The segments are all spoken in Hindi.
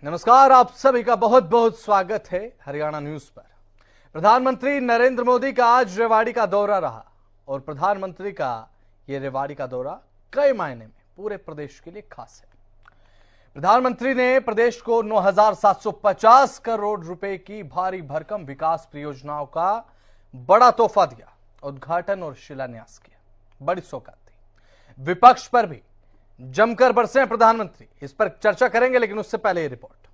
नमस्कार, आप सभी का बहुत बहुत स्वागत है हरियाणा न्यूज पर। प्रधानमंत्री नरेंद्र मोदी का आज रेवाड़ी का दौरा रहा और प्रधानमंत्री का यह रेवाड़ी का दौरा कई मायने में पूरे प्रदेश के लिए खास है। प्रधानमंत्री ने प्रदेश को 9,750 करोड़ रुपए की भारी भरकम विकास परियोजनाओं का बड़ा तोहफा दिया, उद्घाटन और शिलान्यास किया। बड़ी सौगात थी। विपक्ष पर भी जमकर बरसे हैं प्रधानमंत्री, इस पर चर्चा करेंगे, लेकिन उससे पहले ये रिपोर्ट।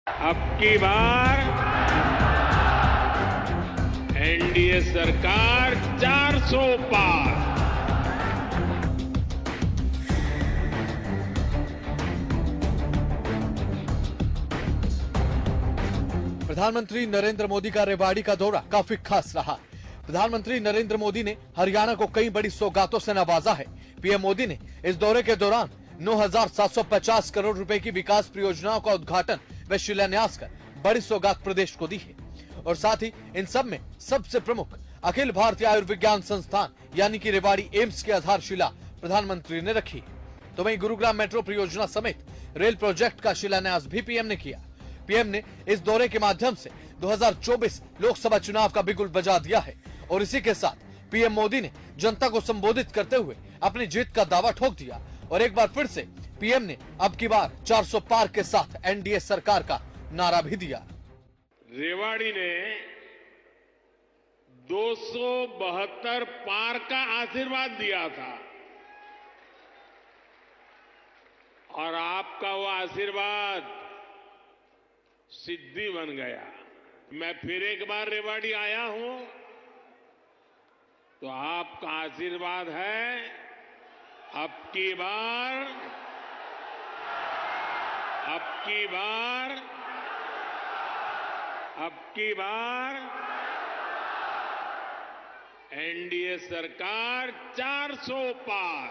अब की बार एनडीए सरकार 400 पार। प्रधानमंत्री नरेंद्र मोदी का रेवाड़ी का दौरा काफी खास रहा। प्रधानमंत्री नरेंद्र मोदी ने हरियाणा को कई बड़ी सौगातों से नवाजा है। पीएम मोदी ने इस दौरे के दौरान 9,750 करोड़ रुपए की विकास परियोजनाओं का उद्घाटन व शिलान्यास कर बड़ी सौगात प्रदेश को दी है और साथ ही इन सब में सबसे प्रमुख अखिल भारतीय आयुर्विज्ञान संस्थान यानी कि रेवाड़ी एम्स की आधारशिला प्रधानमंत्री ने रखी है। तो वहीं गुरुग्राम मेट्रो परियोजना समेत रेल प्रोजेक्ट का शिलान्यास भी पीएम ने किया। पीएम ने इस दौरे के माध्यम से 2024 लोकसभा चुनाव का बिगुल बजा दिया है और इसी के साथ पीएम मोदी ने जनता को संबोधित करते हुए अपनी जीत का दावा ठोक दिया और एक बार फिर से पीएम ने अब की बार 400 पार के साथ एनडीए सरकार का नारा भी दिया। रेवाड़ी ने 272 पार का आशीर्वाद दिया था और आपका वो आशीर्वाद सिद्धि बन गया। मैं फिर एक बार रेवाड़ी आया हूं तो आपका आशीर्वाद है अब की बार एनडीए सरकार 400 पार।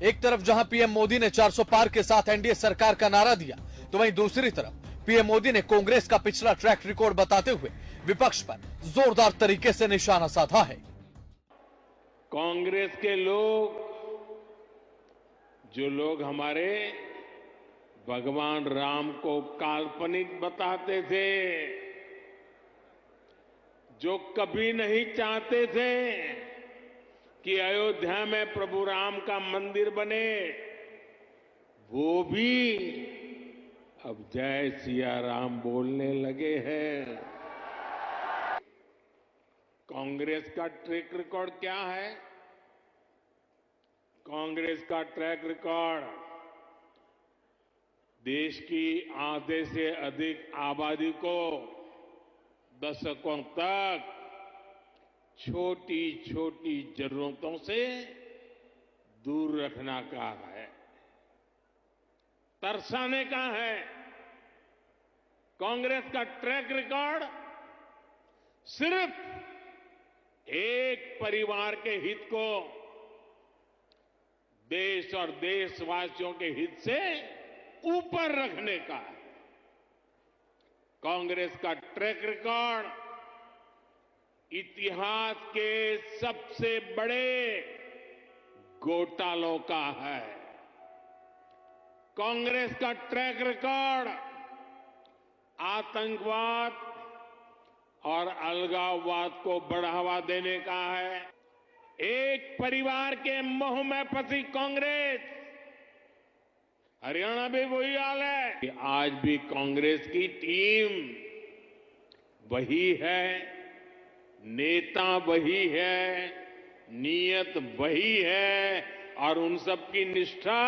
एक तरफ जहां पीएम मोदी ने 400 पार के साथ एनडीए सरकार का नारा दिया, तो वहीं दूसरी तरफ पीएम मोदी ने कांग्रेस का पिछला ट्रैक रिकॉर्ड बताते हुए विपक्ष पर जोरदार तरीके से निशाना साधा है। कांग्रेस के लोग, जो लोग हमारे भगवान राम को काल्पनिक बताते थे, जो कभी नहीं चाहते थे कि अयोध्या में प्रभु राम का मंदिर बने, वो भी अब जय सिया राम बोलने लगे हैं। कांग्रेस का ट्रैक रिकॉर्ड क्या है? कांग्रेस का ट्रैक रिकॉर्ड देश की आधे से अधिक आबादी को दशकों तक छोटी छोटी जरूरतों से दूर रखना का है, तरसाने का है। कांग्रेस का ट्रैक रिकॉर्ड सिर्फ एक परिवार के हित को देश और देशवासियों के हित से ऊपर रखने का है। कांग्रेस का ट्रैक रिकॉर्ड इतिहास के सबसे बड़े घोटालों का है। कांग्रेस का ट्रैक रिकॉर्ड आतंकवाद और अलगाववाद को बढ़ावा देने का है। एक परिवार के मोह में फंसी कांग्रेस, हरियाणा भी वही हाल है। आज भी कांग्रेस की टीम वही है, नेता वही है, नीयत वही है और उन सब की निष्ठा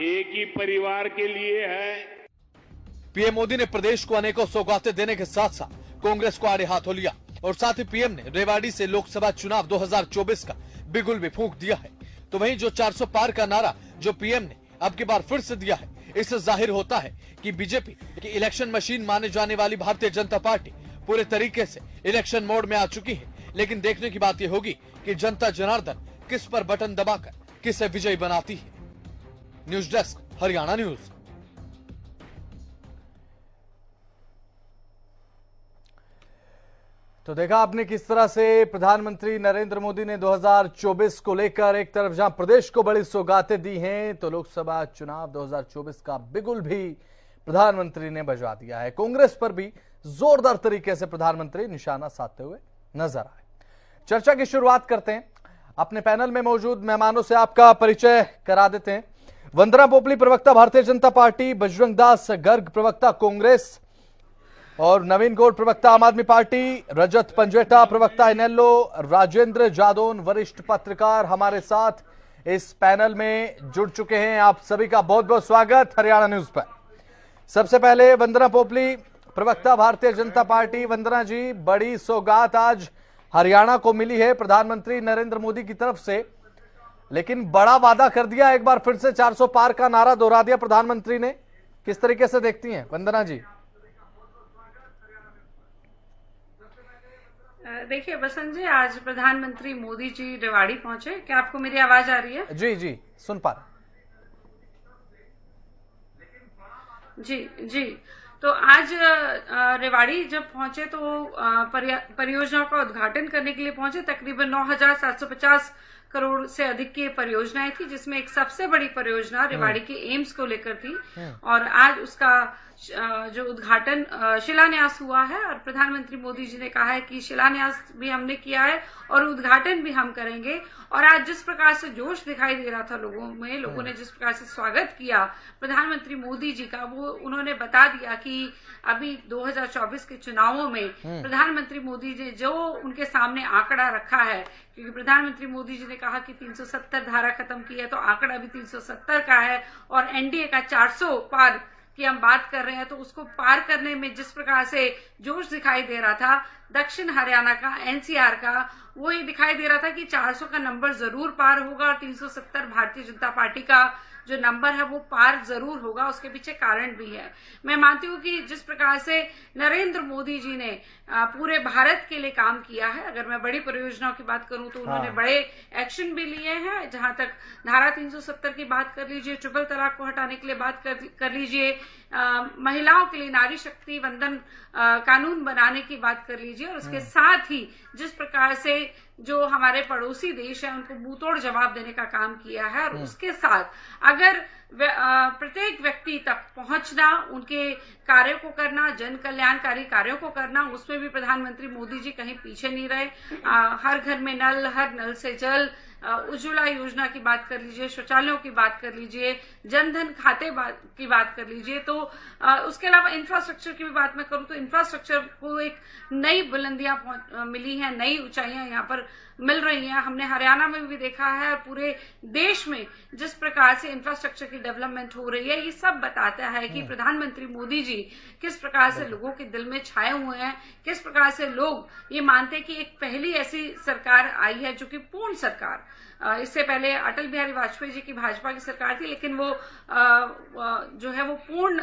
एक ही परिवार के लिए है। पीएम मोदी ने प्रदेश को अनेकों सौगातें देने के साथ साथ कांग्रेस को आड़े हाथों लिया और साथ ही पीएम ने रेवाड़ी से लोकसभा चुनाव 2024 का बिगुल भी फूंक दिया है। तो वहीं जो 400 पार का नारा जो पीएम ने अब की बार फिर से दिया है, इससे जाहिर होता है कि बीजेपी की इलेक्शन मशीन माने जाने वाली भारतीय जनता पार्टी पूरे तरीके से इलेक्शन मोड में आ चुकी है। लेकिन देखने की बात यह होगी कि जनता जनार्दन किस पर बटन दबाकर किसे विजयी बनाती है। News desk, Haryana news. तो देखा आपने किस तरह से प्रधानमंत्री नरेंद्र मोदी ने 2024 को लेकर एक तरफ जहां प्रदेश को बड़ी सौगातें दी हैं, तो लोकसभा चुनाव 2024 का बिगुल भी प्रधानमंत्री ने बजा दिया है। कांग्रेस पर भी जोरदार तरीके से प्रधानमंत्री निशाना साधते हुए नजर आए। चर्चा की शुरुआत करते हैं। अपने पैनल में मौजूद मेहमानों से आपका परिचय करा देते हैं। वंदना पोपली प्रवक्ता भारतीय जनता पार्टी, बजरंग दास गर्ग प्रवक्ता कांग्रेस और नवीन गौड़ प्रवक्ता आम आदमी पार्टी, रजत पंजेटा प्रवक्ता इनेलो, राजेंद्र जादौन वरिष्ठ पत्रकार हमारे साथ इस पैनल में जुड़ चुके हैं। आप सभी का बहुत बहुत स्वागत हरियाणा न्यूज पर। सबसे पहले वंदना पोपली प्रवक्ता भारतीय जनता पार्टी। वंदना जी, बड़ी सौगात आज हरियाणा को मिली है प्रधानमंत्री नरेंद्र मोदी की तरफ से, लेकिन बड़ा वादा कर दिया, एक बार फिर से 400 पार का नारा दोहरा दिया प्रधानमंत्री ने। किस तरीके से देखती हैं वंदना जी? देखिए बसंत जी, आज प्रधानमंत्री मोदी जी रेवाड़ी पहुंचे। क्या आपको मेरी आवाज आ रही है? जी जी, सुन पा रहे। जी जी। तो आज रेवाड़ी जब पहुंचे तो परियोजनाओं का उद्घाटन करने के लिए पहुंचे। तकरीबन 9,750 करोड़ से अधिक की परियोजनाएं थी, जिसमें एक सबसे बड़ी परियोजना रेवाड़ी के एम्स को लेकर थी और आज उसका जो उद्घाटन शिलान्यास हुआ है। और प्रधानमंत्री मोदी जी ने कहा है कि शिलान्यास भी हमने किया है और उद्घाटन भी हम करेंगे। और आज जिस प्रकार से जोश दिखाई दे रहा था लोगों में, लोगों ने जिस प्रकार से स्वागत किया प्रधानमंत्री मोदी जी का, वो उन्होंने बता दिया कि अभी 2024 के चुनावों में प्रधानमंत्री मोदी जी जो उनके सामने आंकड़ा रखा है, क्योंकि प्रधानमंत्री मोदी जी ने कहा कि 370 धारा खत्म की है, तो आंकड़ा भी 370 का है और एनडीए का 400 पार की हम बात कर रहे हैं। तो उसको पार करने में जिस प्रकार से जोश दिखाई दे रहा था दक्षिण हरियाणा का, एनसीआर का, वो ये दिखाई दे रहा था कि 400 का नंबर जरूर पार होगा और 370 भारतीय जनता पार्टी का जो नंबर है वो पार जरूर होगा। उसके पीछे कारण भी है। मैं मानती हूँ कि जिस प्रकार से नरेंद्र मोदी जी ने पूरे भारत के लिए काम किया है, अगर मैं बड़ी परियोजनाओं की बात करूं तो उन्होंने बड़े एक्शन भी लिए हैं। जहां तक धारा 370 की बात कर लीजिए, ट्रिपल तलाक को हटाने के लिए बात कर लीजिए, महिलाओं के लिए नारी शक्ति वंदन कानून बनाने की बात कर लीजिए, और उसके साथ ही जिस प्रकार से जो हमारे पड़ोसी देश है उनको मुंहतोड़ जवाब देने का काम किया है। और उसके साथ अगर प्रत्येक व्यक्ति तक पहुंचना, उनके कार्यों को करना, जन कल्याणकारी कार्यों को करना, उसमें भी प्रधानमंत्री मोदी जी कहीं पीछे नहीं रहे। हर घर में नल, हर नल से जल, उज्ज्वला योजना की बात कर लीजिए, शौचालयों की बात कर लीजिए, जनधन खाते की बात कर लीजिए, तो उसके अलावा इंफ्रास्ट्रक्चर की भी बात मैं करूं तो इंफ्रास्ट्रक्चर को एक नई बुलंदियां मिली हैं, नई ऊंचाइयां यहाँ पर मिल रही हैं। हमने हरियाणा में भी देखा है और पूरे देश में जिस प्रकार से इंफ्रास्ट्रक्चर की डेवलपमेंट हो रही है, ये सब बताता है कि प्रधानमंत्री मोदी जी किस प्रकार से लोगों के दिल में छाए हुए हैं, किस प्रकार से लोग ये मानते हैं कि एक पहली ऐसी सरकार आई है जो कि पूर्ण सरकार, इससे पहले अटल बिहारी वाजपेयी जी की भाजपा की सरकार थी, लेकिन वो जो है वो पूर्ण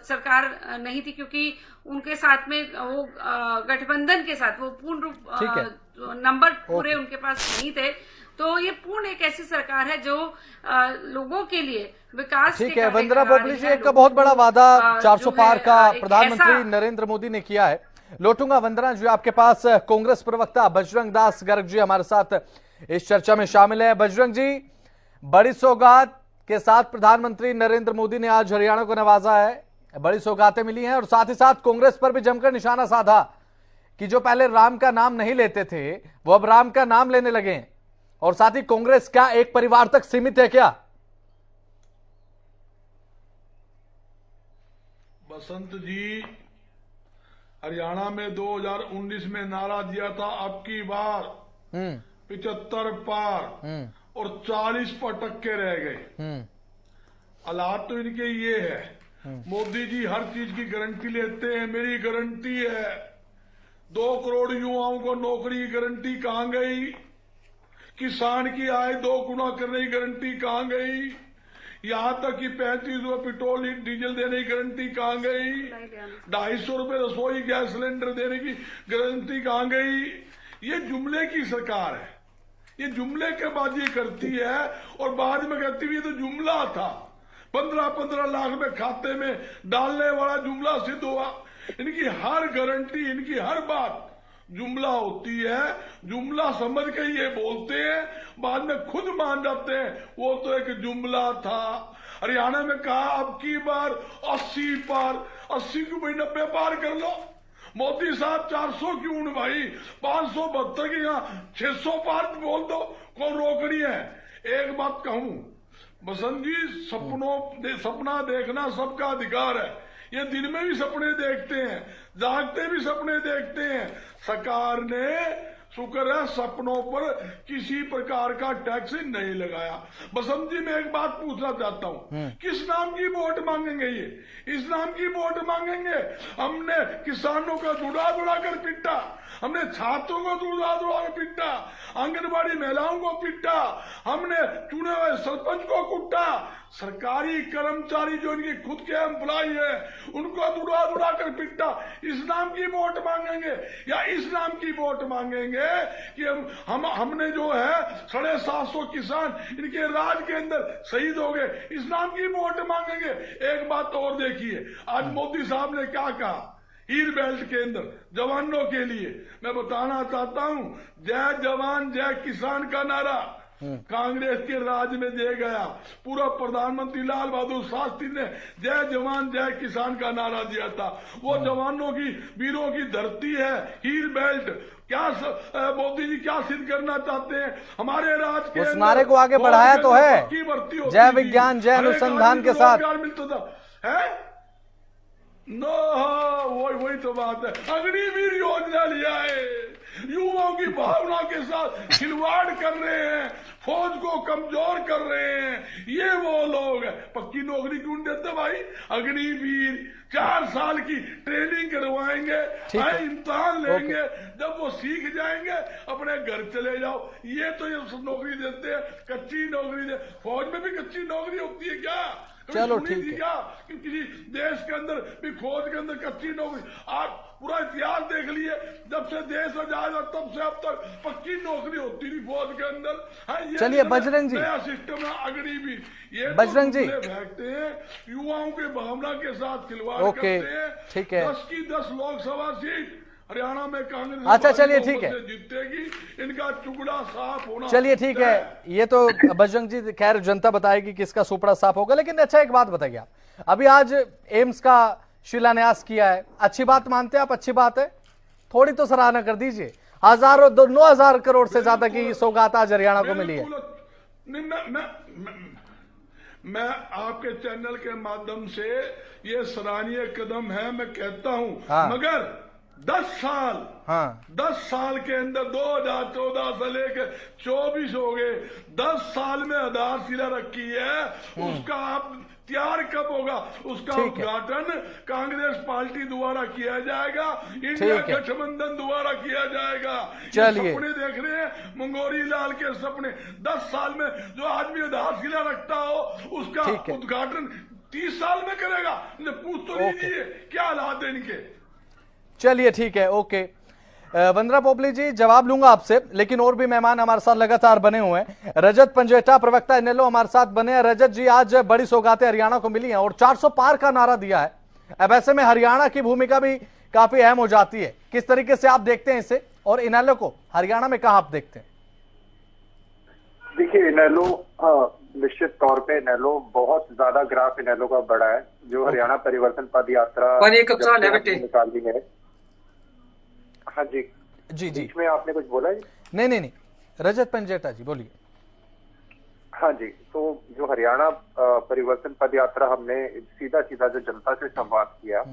सरकार नहीं थी, क्योंकि उनके साथ में वो गठबंधन के साथ वो पूर्ण रूप नंबर पूरे उनके पास नहीं थे। तो ये पूर्ण एक ऐसी सरकार है जो लोगों के लिए विकास। ठीक है वंदना पोपली जी, एक बहुत बड़ा वादा 400 पार का प्रधानमंत्री नरेंद्र मोदी ने किया है। लौटूंगा वंदना जी आपके पास। कांग्रेस प्रवक्ता बजरंग दास गर्ग जी हमारे साथ इस चर्चा में शामिल है। बजरंग जी, बड़ी सौगात के साथ प्रधानमंत्री नरेंद्र मोदी ने आज हरियाणा को नवाजा है, बड़ी सौगातें मिली हैं और साथ ही साथ कांग्रेस पर भी जमकर निशाना साधा कि जो पहले राम का नाम नहीं लेते थे वो अब राम का नाम लेने लगे हैं। और साथ ही कांग्रेस क्या एक परिवार तक सीमित है क्या? बसंत जी, हरियाणा में 2019 में नारा दिया था अब की बार 75 पार और 40 पर टक्के रह गए। हालात तो इनके ये है, मोदी जी हर चीज की गारंटी लेते हैं। मेरी गारंटी है 2 करोड़ युवाओं को नौकरी की गारंटी कहां गई? किसान की आय 2 गुना करने की गारंटी कहां गई? यहां तक कि 35 रुपए पेट्रोल डीजल देने की गारंटी कहां गई? 250 रुपए रसोई गैस सिलेंडर देने की गारंटी कहां गई? ये जुमले की सरकार है, ये जुमले के बाजी करती है और बाद में कहती है ये तो जुमला था। 15-15 लाख में खाते में डालने वाला जुमला सिद्ध हुआ। इनकी हर गारंटी, इनकी हर बात जुमला होती है, जुमला समझ के ये बोलते हैं, बाद में खुद मान जाते हैं वो तो एक जुमला था। हरियाणा में कहा अब की बार 80 पार, 80 को भाई 90 पार कर लो। मोदी साहब 400 क्यों भाई, 572 की यहाँ 600 पार बोल दो, कौन रोक रही है। एक बात कहूं बसंत जी, सपना देखना सबका अधिकार है। ये दिन में भी सपने देखते हैं, जागते भी सपने देखते हैं। सरकार ने शुक्र है सपनों पर किसी प्रकार का टैक्स नहीं लगाया। बसंत जी मैं एक बात पूछना चाहता हूँ, किस नाम की वोट मांगेंगे ये, इस नाम की वोट मांगेंगे। हमने किसानों का दुड़ा दुड़ा कर पिटा, हमने छात्रों को दुड़ा दुड़ा कर पिटा, आंगनबाड़ी महिलाओं को पिटा, हमने चुने हुए सरपंच को कुटा, सरकारी कर्मचारी जो इनके खुद के एम्प्लॉय है उनको दुड़ा दुड़ा कर पिटा। इस नाम की वोट मांगेंगे या इस नाम की वोट मांगेंगे कि हमने जो है 750 किसान इनके राज के अंदर शहीद हो गए, इस नाम की वोट मांगेंगे। एक बात और देखिए, आज मोदी साहब ने क्या कहा हीर बेल्ट के अंदर जवानों के लिए, मैं बताना चाहता हूं, जय जवान जय किसान का नारा कांग्रेस के राज में दे गया। पूरा प्रधानमंत्री लाल बहादुर शास्त्री ने जय जवान जय किसान का नारा दिया था। वो जवानों की वीरों की धरती है हीर बेल्ट। क्या मोदी जी क्या सिद्ध करना चाहते हैं, हमारे राज के उस नारे को आगे बढ़ाया तो है, जय विज्ञान जय अनुसंधान के साथ मिलता था है। नो वही तो बात है, अग्निवीर योजना लिया है, युवाओं की भावना के साथ खिलवाड़ कर रहे हैं, फौज को कमजोर कर रहे हैं। ये वो लोग हैं, पक्की नौकरी क्यों देते भाई। अग्निवीर 4 साल की ट्रेनिंग करवाएंगे, इम्तिहान लेंगे, जब वो सीख जाएंगे अपने घर चले जाओ। ये तो ये नौकरी देते हैं, कच्ची नौकरी दे। फौज में भी कच्ची नौकरी होती है क्या? चलो ठीक है, कि किसी देश के अंदर भी फौज के अंदर कच्ची नौकरी। आप पूरा इतिहास देख लिए, जब से देश आजाद और तब से अब तक पक्की नौकरी होती थी फौज के अंदर। चलिए बजरंग जी, नया सिस्टम है अग्निवीर, ये बजरंग जी फेंकते हैं, युवाओं के भावना के साथ खिलवाड़ ओके करते हैं। ठीक है, 10 की 10 लोकसभा सीट हरियाणा में कांग्रेस अच्छा चलिए ठीक है, जीतेगी, इनका टुकड़ा साफ होना। चलिए ठीक है, ये तो बजरंग जी खैर जनता बताएगी किसका सुपड़ा साफ होगा। लेकिन अच्छा एक बात बताइए, आप अभी आज एम्स का शिलान्यास किया है, अच्छी बात मानते हैं आप? अच्छी बात है, थोड़ी तो सराहना कर दीजिए। 9,000 करोड़ से ज्यादा की सौगात आज हरियाणा को मिली है। मैं आपके चैनल के माध्यम से ये सराहनीय कदम है, मैं कहता हूं, मगर 10 साल के अंदर 2014 से लेकर 24 हो गए, 10 साल में आधारशिला रखी है, उसका आप तैयार कब होगा? उसका उद्घाटन कांग्रेस पार्टी द्वारा किया जाएगा, इंडिया गठबंधन द्वारा किया जाएगा। चलिए, सपने देख रहे हैं मंगोरी लाल के सपने। 10 साल में जो आदमी आधारशिला रखता हो उसका उद्घाटन 30 साल में करेगा। पूछ तो लीजिए क्या हालात है इनके। चलिए ठीक है, ओके। वंदना पोपली जी जवाब लूंगा आपसे, लेकिन और भी मेहमान हमारे साथ लगातार बने हुए हैं। रजत पंजेटा प्रवक्ता इनेलो हमारे साथ बने हैं। रजत जी, आज बड़ी सौगातें हरियाणा को मिली हैं और 400 पार का नारा दिया है। अब ऐसे में हरियाणा की भूमिका भी काफी अहम हो जाती है। किस तरीके से आप देखते हैं इसे, और इनेलो को हरियाणा में कहां आप देखते हैं? देखिए, इनेलो निश्चित तौर पे इनेलो बहुत ज्यादा ग्राफ इनेलो का बड़ा है। जो हरियाणा परिवर्तन पद यात्रा निकाली है। हाँ जी जी जी, इसमें आपने कुछ बोला है? नहीं, रजत पंजेटा जी बोलिए। हाँ जी, तो जो हरियाणा परिवर्तन पद यात्रा हमने सीधा जो जनता से संवाद किया,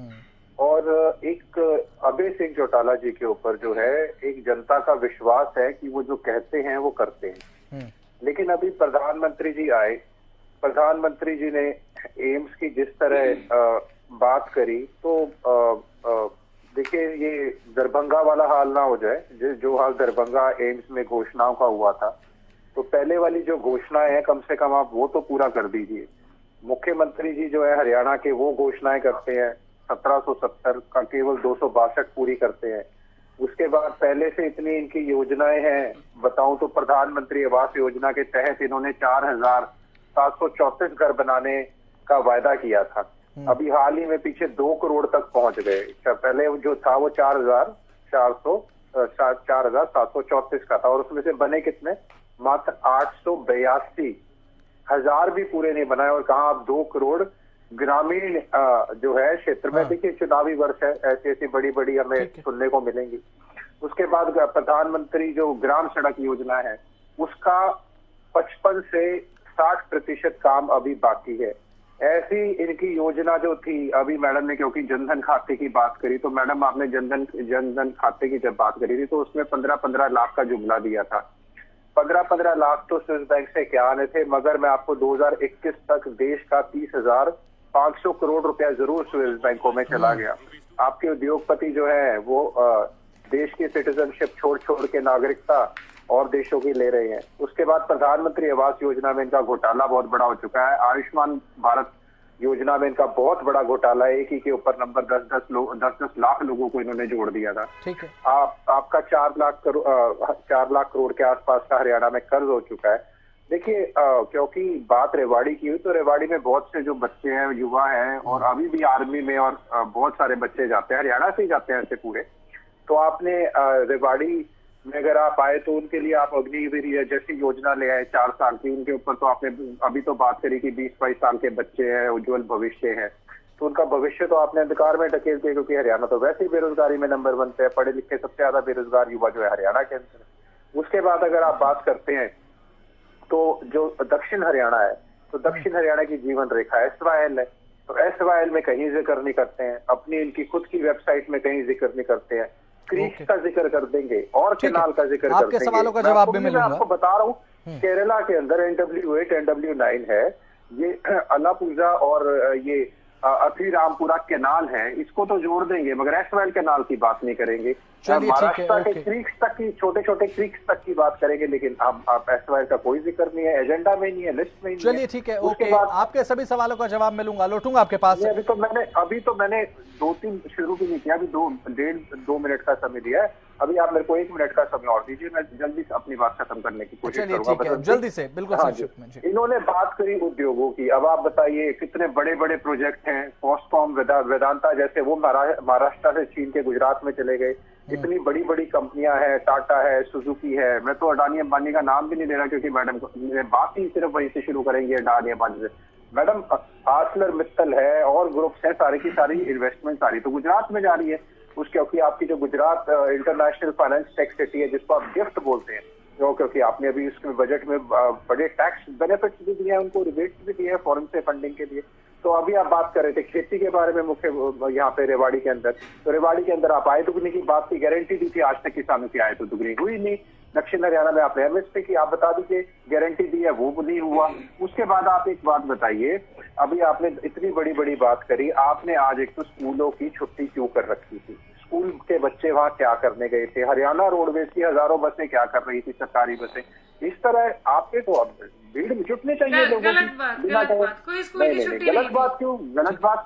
और एक अभय सिंह चौटाला जी के ऊपर जो है एक जनता का विश्वास है कि वो जो कहते हैं वो करते हैं। लेकिन अभी प्रधानमंत्री जी आए, प्रधानमंत्री जी ने एम्स की जिस तरह बात करी, तो देखिए ये दरभंगा वाला हाल ना हो जाए जो हाल दरभंगा एम्स में घोषणाओं का हुआ था। तो पहले वाली जो घोषणाएं हैं कम से कम आप वो तो पूरा कर दीजिए। मुख्यमंत्री जी जो है हरियाणा के वो घोषणाएं करते हैं, 1770 का केवल 262 पूरी करते हैं। उसके बाद पहले से इतनी इनकी योजनाएं हैं, बताऊं तो प्रधानमंत्री आवास योजना के तहत इन्होंने 4,734 घर बनाने का वायदा किया था। अभी हाल ही में पीछे 2 करोड़ तक पहुंच गए। पहले जो था वो 4,400 4,734 का था, और उसमें से बने कितने? मात्र 882,000 भी पूरे नहीं बनाए। और कहा आप 2 करोड़ ग्रामीण जो है क्षेत्र में। देखिए चुनावी वर्ष है, ऐसी ऐसी बड़ी बड़ी हमें सुनने को मिलेंगी। उसके बाद प्रधानमंत्री जो ग्राम सड़क योजना है उसका 55 से 60% काम अभी बाकी है। ऐसी इनकी योजना जो थी, अभी मैडम ने क्योंकि जनधन खाते की बात करी, तो मैडम आपने जनधन खाते की जब बात करी थी तो उसमें 15-15 लाख का जुमला दिया था। 15-15 लाख तो स्विस बैंक से क्या आने थे, मगर मैं आपको 2021 तक देश का 30,500 करोड़ रुपया जरूर स्विस बैंकों में चला गया। आपके उद्योगपति जो है वो देश की सिटीजनशिप छोड़ के नागरिकता और देशों की ले रहे हैं। उसके बाद प्रधानमंत्री आवास योजना में इनका घोटाला बहुत बड़ा हो चुका है। आयुष्मान भारत योजना में इनका बहुत बड़ा घोटाला है। एक ही के ऊपर नंबर 10-10 लाख लोगों को इन्होंने जोड़ दिया था। ठीक है। आपका 4 लाख करोड़ के आसपास का हरियाणा में कर्ज हो चुका है। देखिए क्योंकि बात रेवाड़ी की हुई, तो रेवाड़ी में बहुत से जो बच्चे हैं, युवा हैं, और अभी भी आर्मी में और बहुत सारे बच्चे जाते हैं, हरियाणा से ही जाते हैं ऐसे पूरे। तो आपने रेवाड़ी में अगर आप आए तो उनके लिए आप अग्निवीर जैसी योजना ले आए 4 साल की। उनके ऊपर तो आपने अभी तो बात करी कि 20-22 साल के बच्चे हैं, उज्जवल भविष्य है, तो उनका भविष्य तो आपने अंधकार में ढकेल दिया, क्योंकि हरियाणा तो वैसे ही बेरोजगारी में नंबर 1 पे है। पढ़े लिखे सबसे ज्यादा बेरोजगार युवा जो है हरियाणा के अंदर। उसके बाद अगर आप बात करते हैं तो जो दक्षिण हरियाणा है, तो दक्षिण हरियाणा की जीवन रेखा SYL है। तो SYL में कहीं जिक्र नहीं करते हैं, अपनी इनकी खुद की वेबसाइट में कहीं जिक्र नहीं करते हैं। क्रीक का जिक्र कर देंगे और केनाल का जिक्र कर देंगे। आपके सवालों का जवाब भी मिलूंगा। मैं आपको बता रहा हूँ केरला के अंदर NW8 NW9 है, ये अलापुजा और ये अथिरामपुरा केनाल है, इसको तो जोड़ देंगे, मगर SYL केनाल की बात नहीं करेंगे। महाराष्ट्र के क्रीक्स तक की, छोटे छोटे क्रीक्स तक की बात करेंगे, लेकिन आप SYL का कोई जिक्र नहीं है, एजेंडा में नहीं है, लिस्ट में नहीं है। चलिए ठीक है, ओके। आपके सभी सवालों का जवाब मिलूंगा, लौटूंगा आपके पास। अभी तो मैंने 2-3 शुरू भी नहीं किया, अभी 2 मिनट का समय दिया है। अभी आप मेरे को 1 मिनट का समय और दीजिए, मैं जल्दी से अपनी बात खत्म करने की कोशिश करूंगा। जल्दी से, बिल्कुल संक्षिप्त में। इन्होंने बात करी उद्योगों की। अब आप बताइए कितने बड़े बड़े प्रोजेक्ट हैं, फॉस्कॉम, वेदांता जैसे, वो महाराष्ट्र से छीन के गुजरात में चले गए। इतनी बड़ी बड़ी कंपनियां हैं, टाटा है, सुजुकी है। मैं तो अडानी अंबानी का नाम भी नहीं ले रहा, क्योंकि मैडम बात ही सिर्फ वहीं से शुरू करेंगे, अडानी अंबानी से। मैडम आर्सलर मित्तल है और ग्रुप्स हैं, सारी की सारी इन्वेस्टमेंट सारी तो गुजरात में जा रही है। क्योंकि आपकी जो Gujarat international finance tech city है, जिसको आप गिफ्ट बोलते हैं, क्योंकि आपने अभी उसके बजट में बड़े टैक्स बेनिफिट्स भी दिए हैं, उनको रिबेट्स भी दिए हैं फॉरेन से फंडिंग के लिए। तो अभी आप बात कर रहे थे खेती के बारे में, मुख्य यहाँ पे रेवाड़ी के अंदर, तो रेवाड़ी के अंदर आप आय दुगनी की बात की गारंटी दी थी, आज तक किसानों की आय तो दुगनी हुई नहीं। दक्षिण हरियाणा में आपने MSP की, आप बता दीजिए, गारंटी दी है, वो नहीं हुआ। उसके बाद आप एक बात बताइए, अभी आपने इतनी बड़ी बड़ी बात करी, आपने आज एक तो स्कूलों की छुट्टी क्यों कर रखी थी? स्कूल के बच्चे वहां क्या करने गए थे? हरियाणा रोडवेज की हजारों बसें क्या कर रही थी, सरकारी बसें? इस तरह आपके तो अब भीड़ में जुटने चाहिए लोगों की। गलत बात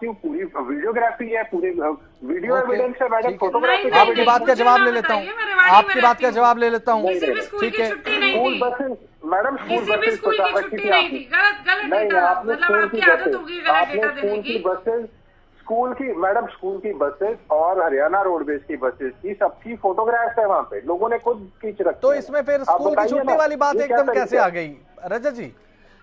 क्यों? पूरी वीडियोग्राफी है, पूरे वीडियो एविडेंस है मैडम, फोटोग्राफी। आपकी बात का जवाब ले लेता हूँ, आपकी बात का जवाब ले लेता हूँ। ठीक है, स्कूल बसें मैडम, स्कूल बसें स्कूल की छुट्टी नहीं थी। गलत डेटा, मतलब आपकी आदत होगी गलत डेटा देने की। स्कूल की बसेस और हरियाणा रोडवेज की बसेस की सबकी फोटोग्राफ्स है वहाँ पे, लोगों ने खुद खींच रखी। तो इसमें फिर स्कूल की छुट्टी वाली बात एकदम कैसे आ गई रजत जी?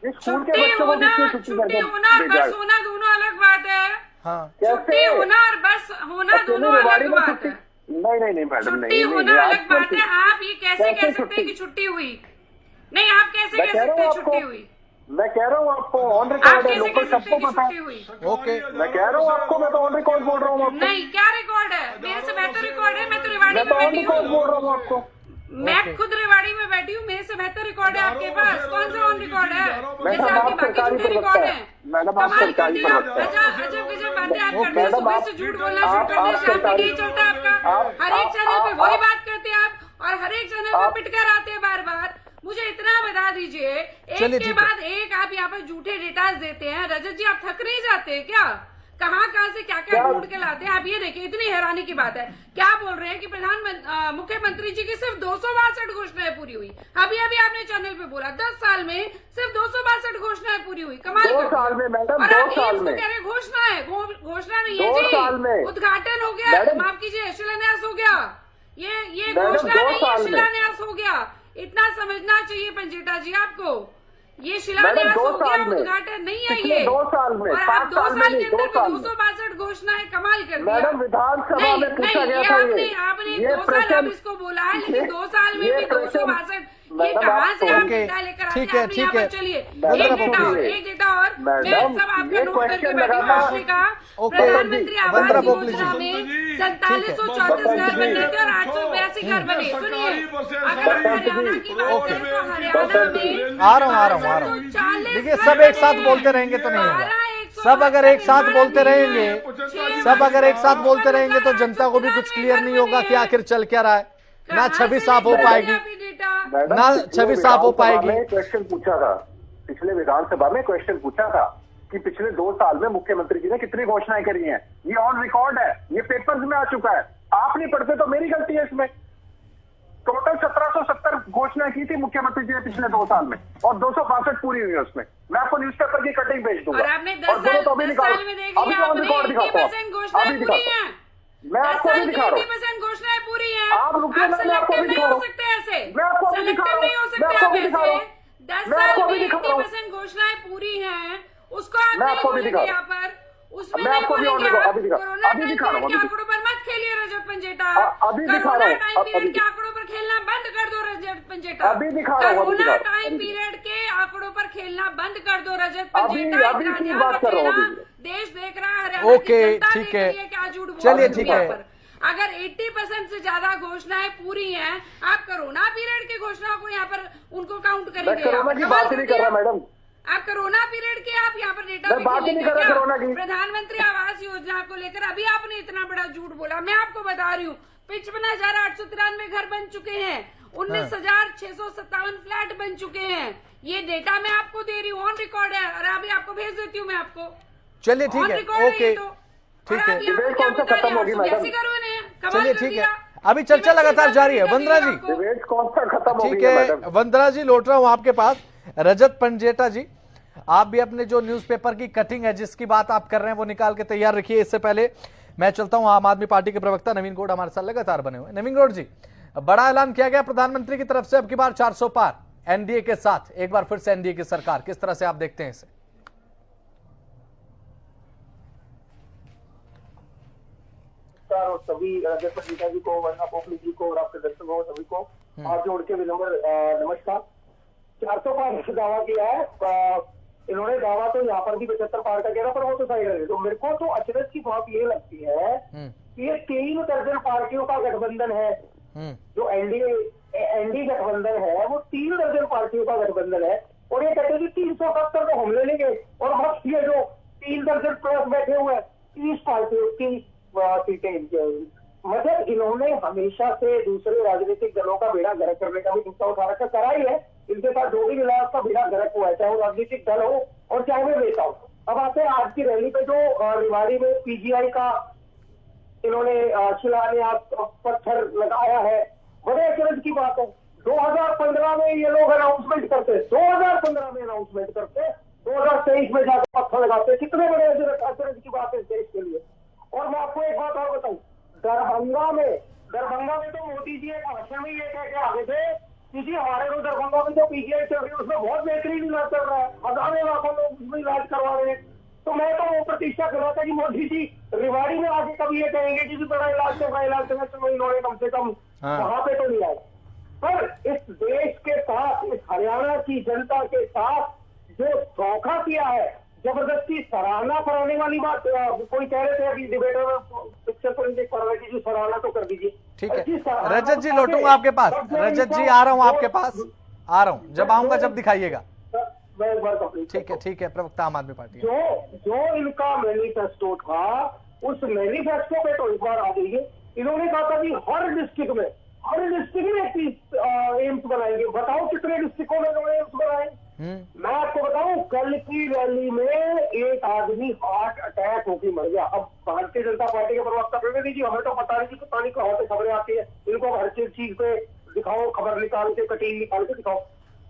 स्कूल के बच्चों को छुट्टी होना और बस होना दोनों अलग बात है। हाँ, छुट्टी होना और बस होना दोनों अलग बात है। नहीं मैडम, छुट्टी होना अलग बात है। आप ये कैसे कह सकते हैं कि छुट्टी हुई? नहीं, आप कैसे कह सकते हैं छुट्टी हुई? मैं कह रहा हूँ आपको, ऑन रिकॉर्ड है, लोकल सबको पता है। ओके, मैं कह रहा हूँ आपको, मैं तो ऑन रिकॉर्ड बोल रहा हूँ आपको। नहीं, क्या रिकॉर्ड है? मेरे से बेहतर रिकॉर्ड है। मैं तो रेवाड़ी में बैठी हूँ, बोल रहा हूँ आपको। मैं खुद रेवाड़ी में बैठी हूँ, मेरे से बेहतर रिकॉर्ड है आपके पास। कौन सा ऑन रिकॉर्ड है? जैसे आपके बाकी झूठे रिकॉर्ड है। कमाल करते हैं आप, अजब गजब बातें आप करते हैं। सुबह से झूठ बोलना शुरू कर दिया, शाम तक यही चलता है आपका। हर एक चैनल पे वही बात करते हैं आप, और हर एक चैनल पे पिटकर आते हैं बार बार। मुझे इतना बता दीजिए, एक के बाद एक आप यहाँ पर झूठे डेटा देते हैं। रजत जी, आप थक नहीं जाते क्या? कहाँ से क्या क्या ढूंढ के लाते हैं आप? ये देखिए, इतनी हैरानी की बात है। क्या बोल रहे हैं कि मुख्यमंत्री जी की सिर्फ 262 घोषणाएं पूरी हुई। अभी आपने चैनल पे बोला 10 साल में सिर्फ 262 घोषणाएं पूरी हुई। कमाल कर। 2 साल में मैडम, और आप 2 साल में कह रहे घोषणा है, घोषणा नहीं है 2 साल जी, में उद्घाटन हो गया, माफ कीजिए, शिलान्यास हो गया। ये घोषणा नहीं है, शिलान्यास हो गया। इतना समझना चाहिए पंजेटा जी आपको, ये शिलान्यास हो गया, उद्घाटन नहीं है ये। 2 साल में, और आप 2 साल के अंदर 262 घोषणाएं कमाल कर दिया। मैडम विधानसभा में पूछा गया था आपने 2 साल आप इसको बोला है, लेकिन 2 साल में भी 262 ये कहाँ से आप डेटा लेकर आते हैं? ठीक है। चलिए एक डेटा और मैं सब आपका नोट करके बैठी हूँ। आपने कहा प्रधानमंत्री आवास योजना में 4734 घर बने थे और 882 घर बने। सुनिए, अगर हम हरियाणा की बात करें तो हरियाणा में आ रहा हूँ देखिए, सब एक साथ बोलते रहेंगे तो नहीं होगा। सब अगर एक साथ बोलते रहेंगे तो जनता को भी कुछ क्लियर नहीं होगा कि आखिर चल क्या रहा है, ना छवि साफ हो पाएगी, ना छवि साफ हो पाएगी। क्वेश्चन पूछा था पिछले विधानसभा में, क्वेश्चन पूछा था कि पिछले 2 साल में मुख्यमंत्री जी ने कितनी घोषणाएं करी हैं। ये ऑन रिकॉर्ड है, ये पेपर्स में आ चुका है। आप नहीं पढ़ते तो मेरी गलती है इसमें। टोटल 1770 घोषणाएं की थी मुख्यमंत्री जी ने पिछले 2 साल में और 262 पूरी हुई है उसमें। मैं आपको न्यूज़पेपर की कटिंग भेज दूंगा। और आपने 10 साल में देख लिया, आपने 80% घोषणाएं पूरी हैं। मैं आपको भी दिखा रहा हूँ, 80% घोषणाएं पूरी हैं। आप रुकिए, मैं आपको भी दिखा रहा हूँ। ऐसे मैं आपको भी दिखा रहा हूँ, नहीं हो सकते आप ऐसे। 10 साल में 80% घोषणाएं पूरी हैं, उसको आप नहीं बोलेंगे यहाँ पर, उसमें नहीं बोलेंगे आप। कोरोना टाइम पीरियड के आंकड़ों पर मत खेलिए रजत पंजेटा। कोरोना टाइम पीरियड के आंकड़ों पर खेलना बंद कर दो रजत पंजेटा। कोरोना टाइम पीरियड के आंकड़ों पर खेलना बंद कर दो रजत पंजेटा। देश देख रहा है, ओके ठीक है, चलिए ठीक है। अगर 80% से ज्यादा घोषणाएं पूरी हैं, आप कोरोना पीरियड की घोषणाओं को यहाँ पर उनको काउंट करेंगे? कोरोना की बात नहीं कर रहा मैडम, आप कोरोना पीरियड के आप यहाँ पर डेटा बात नहीं कर रहा कोरोना की। प्रधानमंत्री आवास योजना को लेकर अभी आपने इतना बड़ा झूठ बोला। मैं आपको बता रही हूँ 55,893 घर बन चुके हैं, 19,657 फ्लैट बन चुके हैं। ये डेटा मैं आपको दे रही हूँ, ऑन रिकॉर्ड है। और अभी आपको भेज देती हूँ मैं आपको। चलिए ठीक है, ओके ठीक है, खत्म होगी मैडम। चलिए ठीक है, अभी चर्चा लगातार जारी है। वंदना जी, कौन सा खत्म होगी? ठीक है वंदना जी, लौट रहा हूं आपके पास। रजत पंजेटा जी, आप भी अपने जो न्यूज़पेपर की कटिंग है जिसकी बात आप कर रहे हैं वो निकाल के तैयार रखिए। इससे पहले मैं चलता हूं, आम आदमी पार्टी के प्रवक्ता नवीन गौड़ हमारे साथ लगातार बने हुए। नवीन गौड़ जी, बड़ा ऐलान किया गया प्रधानमंत्री की तरफ से, अब की बार 400 पार एनडीए के साथ, एक बार फिर से एनडीए की सरकार, किस तरह से आप देखते हैं इसे? और सभी रजत पंजेटा जी को, वंदना पोखली जी को और आपके दर्शकों सभी को हाथ जोड़ के विनम्र नमस्कार। 400 पार दावा किया है इन्होंने। दावा तो यहाँ पर भी 75 पार का किया था, पर वो तो साइड है। तो मेरे को तो अचरज की बात ये लगती है कि ये 3 दर्जन पार्टियों का गठबंधन है। जो एनडीए गठबंधन है वो 3 दर्जन पार्टियों का गठबंधन है। और ये कहते हैं कि 370 को हम ले लेंगे और बस ये जो 3 दर्जन प्लस बैठे हुए 30 पार्टियों की सीटें इनके। मतलब इन्होंने हमेशा से दूसरे राजनीतिक दलों का बेड़ा गर्क करने का भी मुद्दा उठा रखा, करा ही है। इनके साथ जो भी मिला उसका बेड़ा गर्क हुआ है, चाहे वो राजनीतिक दल हो और चाहे वो नेता हो। अब आते हैं आज की रैली पे, जो रेवाड़ी में पीजीआई का इन्होंने शिलान्यास पत्थर लगाया है। बड़े अचरज की बात है, 2015 में ये लोग अनाउंसमेंट करते, 2015 में अनाउंसमेंट करते, 2023 में जाकर पत्थर लगाते। कितने बड़े अचरज की बात है देश के लिए। और मैं आपको एक बात और बताऊं, दरभंगा में तो मोदी जी एक भाषण में ये कह के आगे थे कि हमारे को दरभंगा में जो पीजीआई चल रही है उसमें बहुत बेहतरीन इलाज चल रहा है, हजारों लाखों लोग उसमें इलाज करवा रहे हैं। तो मैं तो वो प्रतीक्षा कर रहा था कि मोदी जी रेवाड़ी में आके कभी ये कहेंगे कि बड़ा इलाज चल रहा है, तो इन्होंने कम से कम वहां पे तो नहीं आए। पर इस देश के साथ, इस हरियाणा की जनता के साथ जो धोखा किया है, जबरदस्ती सराहना कराने वाली बात। कोई कह रहे थे अभी डिबेटर में पिक्चर तो नहीं पड़ रहा कि सराहना तो कर दीजिए। ठीक है रजत जी, लौटूंगा आपके पास। रजत जी आ रहा हूँ आपके पास, आ रहा हूँ, जब आऊंगा जब दिखाइएगा। मैं एक बार कंप्लीट, ठीक है प्रवक्ता आम आदमी पार्टी। जो इनका मैनिफेस्टो था, उस मैनिफेस्टो पे तो इस बार आ जाइए। इन्होंने कहा था कि हर डिस्ट्रिक्ट में एम्स बनाएंगे। बताओ कितने डिस्ट्रिक्टों में इन्होंने एम्स बनाए? मैं आपको बताऊं, कल की रैली में एक आदमी हार्ट अटैक होकर मर गया। अब भारतीय जनता पार्टी के प्रवक्ता प्रतिनिधि जी, हमें तो पता नहीं कहाँ से खबरें आती है। इनको हर चीज पे दिखाओ, खबर निकाल के, कटीन निकाल के दिखाओ।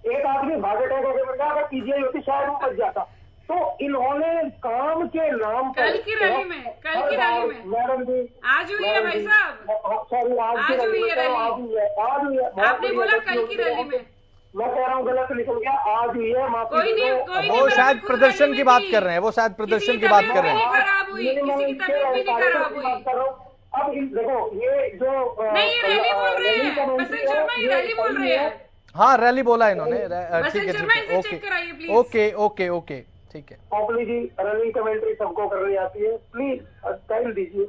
एक आदमी हार्ट अटैक होकर मर गया, अगर पीजीआई होती शायद वो बच जाता। तो इन्होंने काम के नाम पर कल की रैली में कल की रैली में मैडम जी आज हुई है भाई साहब, सॉरी आज हुई है रैली, आज हुई है। आपने बोला कल की रैली में, मैं कह रहा हूँ गलत निकल गया, आज हुई है। कोई नहीं वो शायद प्रदर्शन की बात कर रहे हैं, वो शायद प्रदर्शन की बात कर रहे हैं। खराब हुई, किसी की तबीयत भी नहीं खराब हुई। अब देखो ये जो नहीं रैली बोल रहे हैं, बसंत शर्मा ही रैली बोल रहे हैं। हाँ रैली बोला इन्होंने, ठीक है शर्मा ठीक इसे है, चेक कराइए प्लीज। ओके ओके ओके ठीक है। पॉपली जी रनिंग कमेंट्री सबको करनी आती है, प्लीज टाइम दीजिए।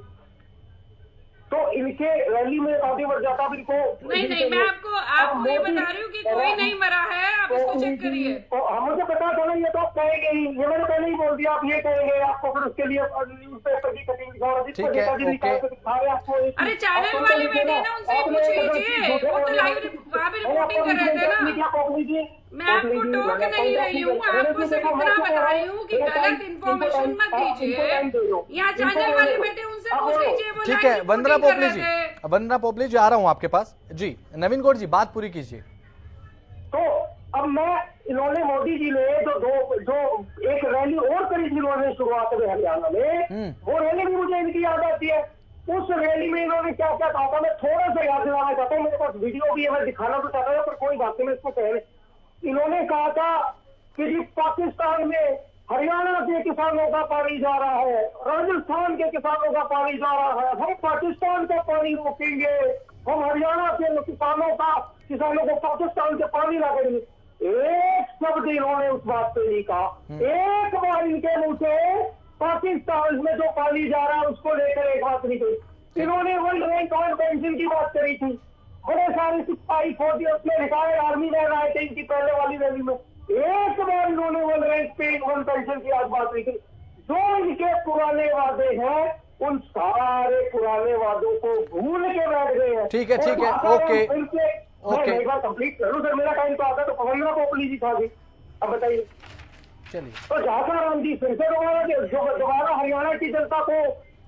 तो इनके रैली में आगे बढ़ जाता अब इनको नहीं मैं आपको ये बता रही हूँ कि कोई नहीं मरा है, आप इसको चेक करिए। मुझे पता था ना, ये तो आप कहेंगे ही, ये मैंने पहले ही बोल दिया, आप ये कहेंगे, आपको फिर उसके लिए न्यूज पेपर की कटिंग ठीक है, आपको। अरे चैनल वाले बैठे ना, उनसे पूछ लीजिए, वो तो लाइव वहाँ पे रिपोर्टिंग कर रहे थे ना। मैं आपको टोक नहीं रही हूँ, आपको सिर्फ इतना बता रही हूँ कि गलत इन्फॉर्मेशन मत दीजिए। यहाँ चैनल वाले बैठे, उनसे पूछ लीजिए। ठीक है वंदना पोपली जी, वंदना पोपली जी आ रहा हूँ आपके पास जी। नवीन गौड़ जी बात पूरी कीजिए। तो अब मैं, इन्होंने मोदी जी ने जो एक रैली और करी थी इन्होंने शुरुआत में हरियाणा में, वो रैली भी मुझे इनकी याद आती है। उस रैली में इन्होंने क्या क्या कहा था, मैं थोड़ा सा याद दिलाना चाहता हूँ, मेरे पास वीडियो भी है, मैं दिखाना तो चाहता हूँ, पर कोई बात नहीं, मैं इसको कह रहे। इन्होंने कहा था कि जी पाकिस्तान में हरियाणा के किसानों का पानी जा रहा है, राजस्थान के किसानों का पानी जा रहा है, हम पाकिस्तान का पानी रोकेंगे, हम हरियाणा के किसानों को पाकिस्तान के पानी ला करेंगे। एक शब्द इन्होंने उस बात पे नहीं कहा, एक बार इनके मुंह से पाकिस्तान में जो पानी जा रहा है उसको लेकर एक बात नहीं कही। इन्होंने वर्ल्ड बैंक और पेंशन की बात करी थी, बड़े सारे सिपाही फौजी उसमें रिटायर्ड आर्मी मैन आए थे इनकी पहले वाली रैली में, एक बार इन्होंने वर्ल्ड रैंक पे वन पेंशन की आज बात नहीं की। जो इनके पुराने वादे हैं उन सारे पुराने वादों को भूल के बैठ गए हैं। ठीक है ओके मैं एक बार कंप्लीट करूं सर, मेरा टाइम तो आता तो वंदना पोपली जी था जी। अब बताइए चलिए। तो झांसा राम जी फिर से दोबारा हरियाणा की जनता को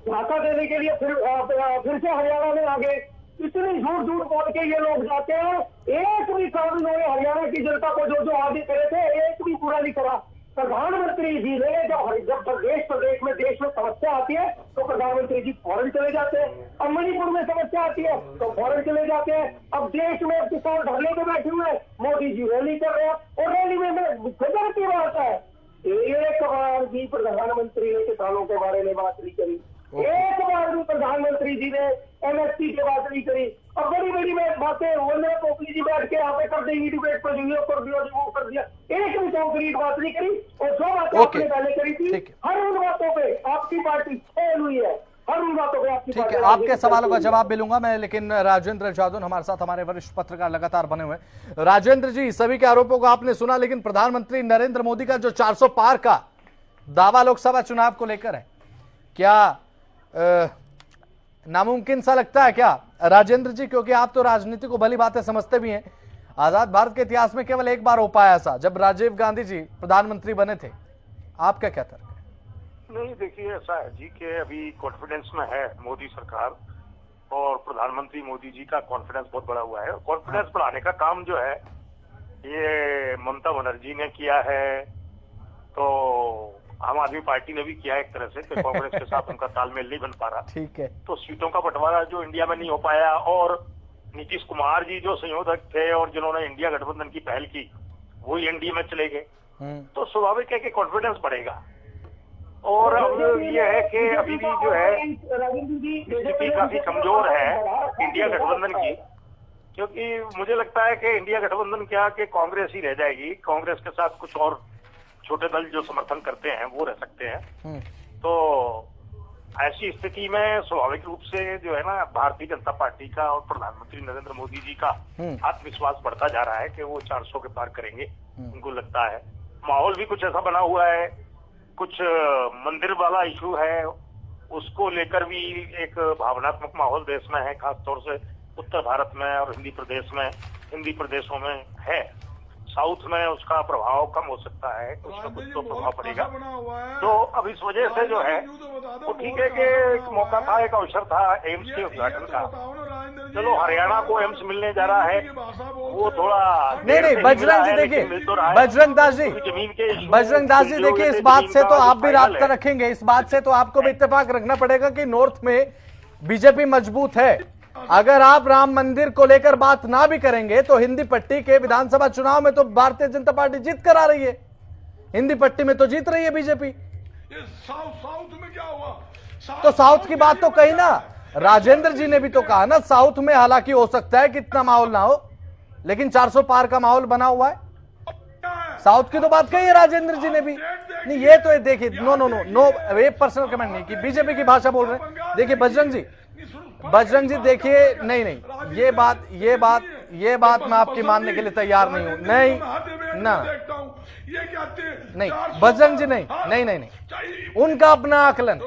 झांसा देने के लिए फिर से हरियाणा में आ गए। इतनी झूठ बोल के ये लोग जाते हैं, एक भी काम इन्होंने हरियाणा की जनता को जो वादे करे थे एक भी पूरा नहीं करा। प्रधानमंत्री जी ने जब प्रदेश में समस्या आती है तो प्रधानमंत्री जी फौरन चले जाते हैं। अब मणिपुर में समस्या आती है तो फौरन चले जाते हैं। अब देश में किसान धरने पे बैठे हुए हैं, मोदी जी रैली कर रहे हैं, और रैली में गजब की बात है, एक बार भी प्रधानमंत्री ने किसानों के बारे में बात नहीं करी, एक बार भी प्रधानमंत्री जी ने एमएसपी की बात नहीं करी। और बड़ी बातें वंदना पोपली जी बैठ के यहाँ पे कर देंगी डिबेट पर, जो कर दिया वो कर दिया, एक भी कॉन्क्रीट बात नहीं करी। और जो बातें आपने पहले करी थी हर उन बातों पे आपकी पार्टी फेल हुई है, हर उन बातों पे आपकी ठीक है, आपके सवालों का जवाब भी लूंगा मैं, लेकिन राजेंद्र जादौन हमारे साथ, हमारे वरिष्ठ पत्रकार लगातार बने हुए। राजेंद्र जी सभी के आरोपों को आपने सुना, लेकिन प्रधानमंत्री नरेंद्र मोदी का जो 400 पार का दावा लोकसभा चुनाव को लेकर है, क्या नामुमकिन सा लगता है क्या राजेंद्र जी? क्योंकि आप तो राजनीति को भली बातें समझते भी हैं। आजाद भारत के इतिहास में केवल एक बार हो पाया ऐसा, जब राजीव गांधी जी प्रधानमंत्री बने थे। आपका क्या तर्क है? नहीं देखिए, ऐसा है जी कि अभी कॉन्फिडेंस में है मोदी सरकार, और प्रधानमंत्री मोदी जी का कॉन्फिडेंस बहुत बड़ा हुआ है। कॉन्फिडेंस बढ़ाने का काम जो है ये ममता बनर्जी ने किया है, तो आम आदमी पार्टी ने भी किया एक तरह से, कि कांग्रेस के साथ उनका तालमेल नहीं बन पा रहा। ठीक है। तो सीटों का बंटवारा जो इंडिया में नहीं हो पाया, और नीतीश कुमार जी जो संयोजक थे और जिन्होंने इंडिया गठबंधन की पहल की, वो एनडीए में चले गए, तो स्वाभाविक है कि कॉन्फिडेंस बढ़ेगा। और अब ये है कि अभी भी जो है स्थिति काफी कमजोर है इंडिया गठबंधन की, क्योंकि मुझे लगता है कि इंडिया गठबंधन क्या कि कांग्रेस ही रह जाएगी, कांग्रेस के साथ कुछ और छोटे दल जो समर्थन करते हैं वो रह सकते हैं। तो ऐसी स्थिति में स्वाभाविक रूप से जो है ना, भारतीय जनता पार्टी का और प्रधानमंत्री नरेंद्र मोदी जी का आत्मविश्वास बढ़ता जा रहा है कि वो 400 के पार करेंगे। उनको लगता है माहौल भी कुछ ऐसा बना हुआ है, कुछ मंदिर वाला इशू है, उसको लेकर भी एक भावनात्मक माहौल देश में है, खासतौर से उत्तर भारत में और हिंदी प्रदेशों में है। साउथ में उसका प्रभाव कम हो सकता है, उसमें कुछ तो प्रभाव पड़ेगा। तो अब इस वजह से जो है वो ठीक है कि एक मौका था, एक अवसर था एम्स के उद्घाटन का, चलो हरियाणा को एम्स मिलने जा रहा है, वो थोड़ा नहीं बजरंग जी देखिए, बजरंग दास जी, बजरंग दास जी देखिए, इस बात से तो आप भी राब्ता रखेंगे, इस बात से तो आपको भी इत्तेफाक रखना पड़ेगा कि नॉर्थ में बीजेपी मजबूत है। अगर आप राम मंदिर को लेकर बात ना भी करेंगे तो हिंदी पट्टी के विधानसभा चुनाव में तो भारतीय जनता पार्टी जीत कर आ रही है, हिंदी पट्टी में तो जीत रही है बीजेपी। साउथ में क्या हुआ? तो साउथ की बात तो कही ना, राजेंद्र जी ने भी तो कहा ना, साउथ में हालांकि हो सकता है कितना माहौल ना हो, लेकिन 400 पार का माहौल बना हुआ है। साउथ की तो बात कही है राजेंद्र जी ने भी। नहीं ये तो देखिए, नो ये पर्सनल कमेंट नहीं कि बीजेपी की भाषा बोल रहे हैं। देखिए बजरंग जी देखिए, नहीं ये बात मैं आपकी मानने के लिए तैयार नहीं हूं। नहीं बजरंग जी नहीं, उनका अपना आकलन,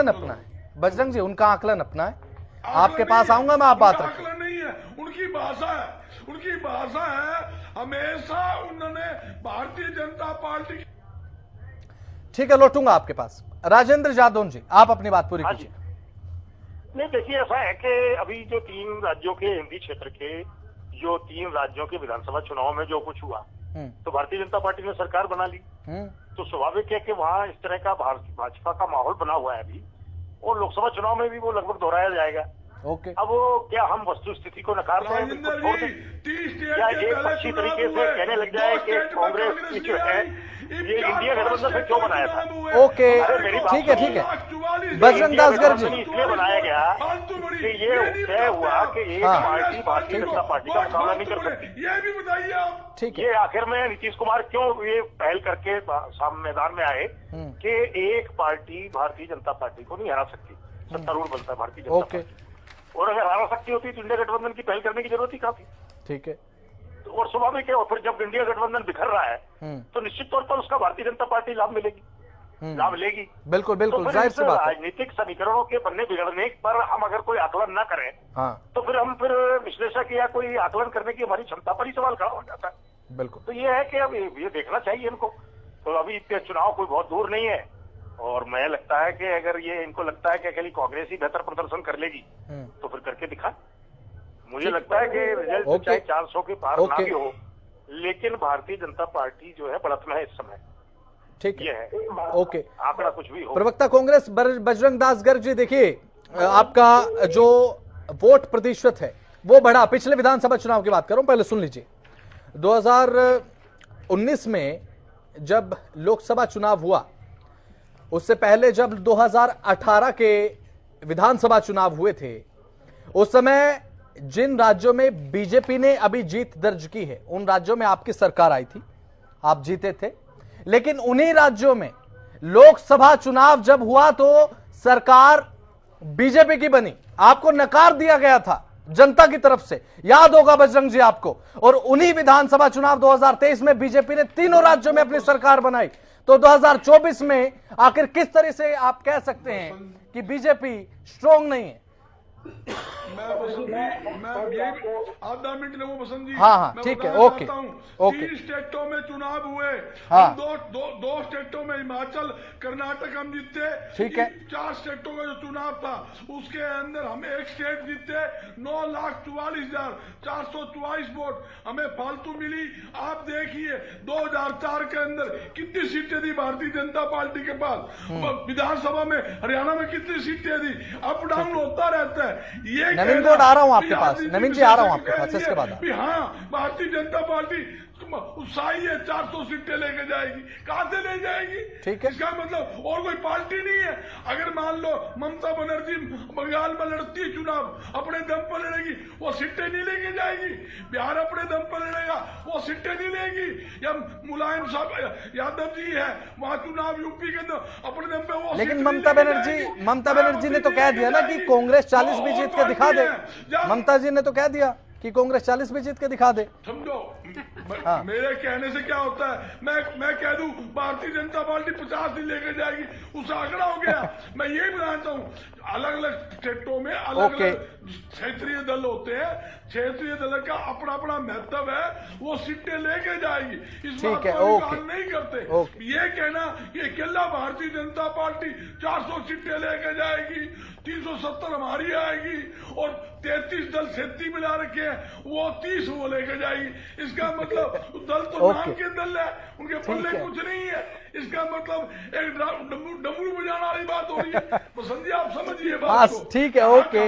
अपना है बजरंग जी, उनका आकलन अपना है। आपके पास आऊंगा मैं, आप बात रखें। नहीं है, उनकी भाषा है, हमेशा उन्होंने भारतीय जनता पार्टी। ठीक है, लौटूंगा आपके पास। राजेंद्र जादौन जी, आप अपनी बात पूरी कीजिए। नहीं देखिए, ऐसा है कि अभी जो 3 राज्यों के हिंदी क्षेत्र के जो 3 राज्यों के विधानसभा चुनाव में जो कुछ हुआ, तो भारतीय जनता पार्टी ने सरकार बना ली, तो स्वाभाविक है कि वहाँ इस तरह का भाजपा का माहौल बना हुआ है अभी, और लोकसभा चुनाव में भी वो लगभग दोहराया जाएगा। ओके। अब वो क्या हम वस्तु स्थिति को नकारते हैं, बिल्कुल छोड़ दें, या एक अच्छी तरीके से कहने लग जाए कि कांग्रेस की जो है ये इंडिया गठबंधन से क्यों बनाया था? ओके, ठीक है बजरंग दास गर्ग जी, इसलिए बनाया गया कि ये तय हुआ कि एक पार्टी भारतीय जनता पार्टी का मुकाबला नहीं कर सकती। ये भी बताइए आप। ठीक है, ये आखिर में नीतीश कुमार क्यों ये पहल करके मैदान में आए कि एक पार्टी भारतीय जनता पार्टी को नहीं हरा सकती, सत्तारूढ़ बनता है भारतीय जनता पार्टी, और अगर हरा सकती होती तो इंडिया गठबंधन की पहल करने की जरूरत ही काफी। ठीक है, और स्वाभाविक है, और फिर जब इंडिया गठबंधन बिखर रहा है तो निश्चित तौर पर उसका भारतीय जनता पार्टी लाभ लेगी। बिल्कुल तो जाहिर सी बात है। राजनीतिक समीकरणों के बनने बिगड़ने पर हम अगर कोई आकलन न करें, तो फिर हम विश्लेषक या कोई आकलन करने की हमारी क्षमता पर ही सवाल खड़ा हो जाता है। बिल्कुल, तो ये है कि अब ये देखना चाहिए इनको। तो अभी चुनाव कोई बहुत दूर नहीं है, और मैं लगता है कि अगर ये इनको लगता है कि अकेली कांग्रेस ही बेहतर प्रदर्शन कर लेगी तो फिर करके दिखा। मुझे लगता है कि रिजल्ट चाहे 400 के पार ना भी हो, लेकिन भारतीय जनता पार्टी जो है बढ़त में है इस समय। ठीक है, ओके, आंकड़ा कुछ भी हो। प्रवक्ता कांग्रेस बजरंग दास गर्ग जी, देखिए आपका जो वोट प्रतिशत है वो बढ़ा। पिछले विधानसभा चुनाव की बात करूं, पहले सुन लीजिए। 2019 में जब लोकसभा चुनाव हुआ, उससे पहले जब 2018 के विधानसभा चुनाव हुए थे, उस समय जिन राज्यों में बीजेपी ने अभी जीत दर्ज की है, उन राज्यों में आपकी सरकार आई थी, आप जीते थे। लेकिन उन्हीं राज्यों में लोकसभा चुनाव जब हुआ तो सरकार बीजेपी की बनी, आपको नकार दिया गया था जनता की तरफ से, याद होगा बजरंग जी आपको। और उन्हीं विधानसभा चुनाव 2023 में बीजेपी ने तीनों राज्यों में अपनी सरकार बनाई। तो 2024 में आखिर किस तरह से आप कह सकते हैं कि बीजेपी स्ट्रांग नहीं है? मैं ये आधा मिनट ले वो बसंत जी। हाँ ठीक है, ओके। 3 स्टेटों में चुनाव हुए, दो स्टेटों में हिमाचल कर्नाटक हम जीते। ठीक है, 4 स्टेटों का जो चुनाव था उसके अंदर हम एक स्टेट जीते, 9,44,444 वोट हमें फालतू मिली। आप देखिए 2004 के अंदर कितनी सीटें दी भारतीय जनता पार्टी के पास, विधानसभा में हरियाणा में कितनी सीटें दी, अप डाउन होता रहता है। ये नवीन गौड़ आ रहा हूं आपके पास, नवीन जी आ रहा हूं आपके पास इसके बाद। हाँ, भारतीय जनता पार्टी उत्साही है, 400 सीटें लेके जाएगी, कहां से ले जाएगी? ठीक है, इसका मतलब और कोई पार्टी नहीं है। अगर मान लो ममता बनर्जी बंगाल में लड़ती है चुनाव, अपने दम पर लड़ेगी, वो सीटें नहीं लेके जाएगी। बिहार अपने दम पर लड़ेगा, वो सीटें नहीं लेगी। या मुलायम साहब यादव जी है, वहां चुनाव यूपी के अंदर अपने दम पे वो। लेकिन ममता बनर्जी ने तो कह दिया ना कि कांग्रेस 40 भी जीत के दिखा दे। ममता जी ने तो कह दिया कि कांग्रेस 40 भी जीत के दिखा दे। समझो मेरे कहने से क्या होता है, मैं कह दूं भारतीय जनता पार्टी 50 नहीं लेकर जाएगी, उसका आंकड़ा हो गया। मैं यही बताता हूँ, अलग अलग स्टेटों में अलग अलग क्षेत्रीय दल होते हैं, क्षेत्रीय दल का अपना अपना महत्व है, वो सीटें लेके जाएगी, इस बात को इनकार नहीं करते। ये कहना कि अकेला भारतीय जनता पार्टी 400 सीटें लेके जाएगी, 370 हमारी आएगी और 33 दल 37 मिला रखे हैं, वो 30 वो लेके जाएगी, इसका मतलब दल तो नाम के दल है, उनके पल्ले कुछ नहीं है। इसका मतलब एक डमरू बजाना वाली बात हो रही है। बसंत जी आप समझिए बात को। ठीक है, ओके।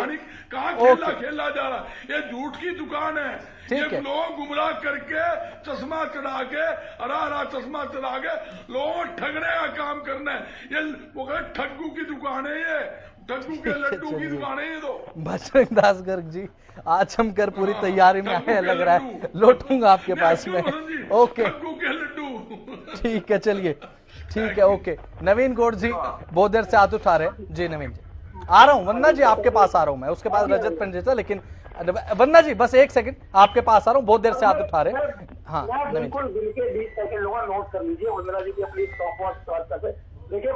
कहाँ खेला जा रहा है, ये झूठ की दुकान है। ये लोग गुमराह करके चश्मा चढ़ा के हरा चश्मा चढ़ा के लोगों ठगने का काम करना है। ये वो ठग्गू की दुकान है, ये ठग्गू के लड्डू की दुकान है ये तो। बजरंग दास गर्ग जी, आज हम कर पूरी तैयारी में आए, लग रहा है लौटूंगा आपके पास में। ओके ठग्गू के लड्डू। ठीक है, चलिए ठीक है, ओके। नवीन गौड़ जी बहुत देर से हाथ उठा रहे हैं। जी नवीन जी आ रहा हूँ, वंदना जी आपके पास आ रहा हूँ मैं, उसके बाद रजत पंजेता, लेकिन वंदना जी बस एक सेकंड आपके पास आ रहा हूँ, बहुत देर से हाथ उठा रहे हैं। हाँ बिल्कुल, दिल के 20 सेकंड लोग नोट कर लीजिए। वंदना जी की अपनी स्टॉप वॉच स्टार्ट करते। देखिए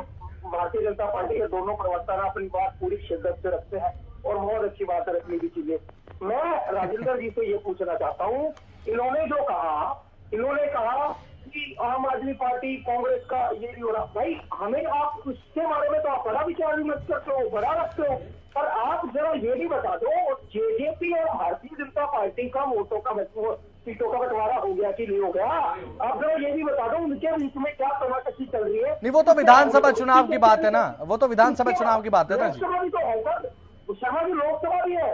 भारतीय जनता पार्टी के दोनों प्रवक्ता अपनी बात पूरी शिद्दत से रखते हैं और बहुत अच्छी बात है रखनी भी चाहिए। मैं राजेंद्र जी से ये पूछना चाहता हूँ, इन्होंने कहा कि आम आदमी पार्टी कांग्रेस का ये नहीं हो रहा। भाई हमें आप उसके बारे में तो आप बड़ा विचार विमर्श करते हो, बड़ा रखते हो, पर आप जरा ये भी बता दो जेजेपी और भारतीय जनता पार्टी का सीटों का बंटवारा हो गया कि नहीं हो गया। आप जरा ये भी बता दो उनके बीच में क्या कमाकशी चल रही है। नहीं वो तो विधानसभा चुनाव की बात है ना, वो तो विधानसभा चुनाव की बात है ना जी। लोकसभा भी तो है सर, शर्मा जी लोकसभा भी है,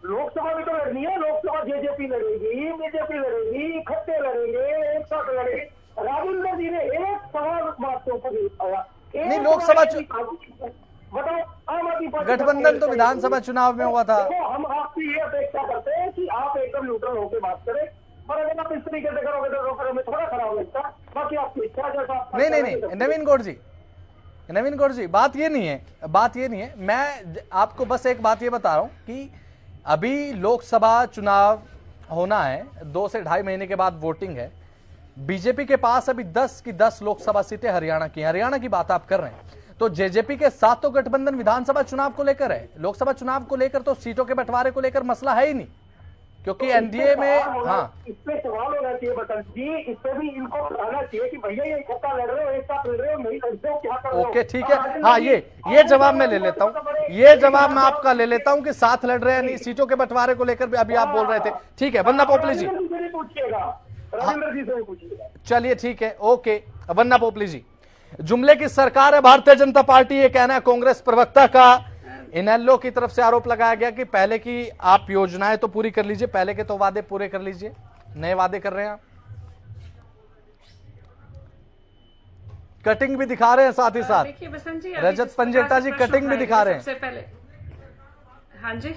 लोकसभा भी तो लड़नी है। लोकसभा जेजेपी लड़ेगी, बीजेपी लड़ेगी, खट्टे लड़ेंगे, एक साथ लड़ेंगे। राजेंद्र जी ने एक सवाल बात के ऊपर आया, नहीं लोकसभा बताओ आम आदमी पार्टी गठबंधन तो विधानसभा चुनाव में हुआ था। हम आपकी ये अपेक्षा करते हैं कि आप एकदम न्यूट्रल होकर बात करें, पर अगर आप इस तरीके से करोगे तो हमें थोड़ा खराब लगता है। बाकी आपकी इच्छा जैसा। नहीं नवीन गौड़ जी बात ये नहीं है, मैं आपको बस एक बात ये बता रहा हूं कि अभी लोकसभा चुनाव होना है, 2 से 2.5 महीने के बाद वोटिंग है। बीजेपी के पास अभी 10 की 10 लोकसभा सीटें हरियाणा की बात आप कर रहे हैं, तो जेजेपी के साथ तो गठबंधन विधानसभा चुनाव को लेकर है, लोकसभा चुनाव को लेकर तो सीटों के बंटवारे को लेकर मसला है ही नहीं, क्योंकि एनडीए में इस पे सवाल होना चाहिए बसंत जी, इस पे भी इनको बताना चाहिए कि भैया ये इकट्ठा लड़ रहे हो, एक साथ लड़ रहे हो, नहीं लड़ते हो, क्या कर रहे हो। ओके ठीक है, हाँ ये जवाब मैं ले लेता हूँ, ये जवाब मैं आपका ले लेता हूँ कि साथ लड़ रहे हैं नहीं, सीटों के बंटवारे को लेकर भी अभी आप बोल रहे थे। ठीक है वन्ना पोपली जी, चलिए ठीक है, ओके वन्ना पोपली जी, जुमले की सरकार है भारतीय जनता पार्टी, ये कहना है कांग्रेस प्रवक्ता का। इनेलो की तरफ से आरोप लगाया गया कि पहले की आप योजनाएं तो पूरी कर लीजिए, पहले के तो वादे पूरे कर लीजिए, नए वादे कर रहे हैं आप, कटिंग भी दिखा रहे हैं साथ ही साथ। रजत पंजेटा जी कटिंग भी दिखा रहे हैं सबसे पहले। हाँ जी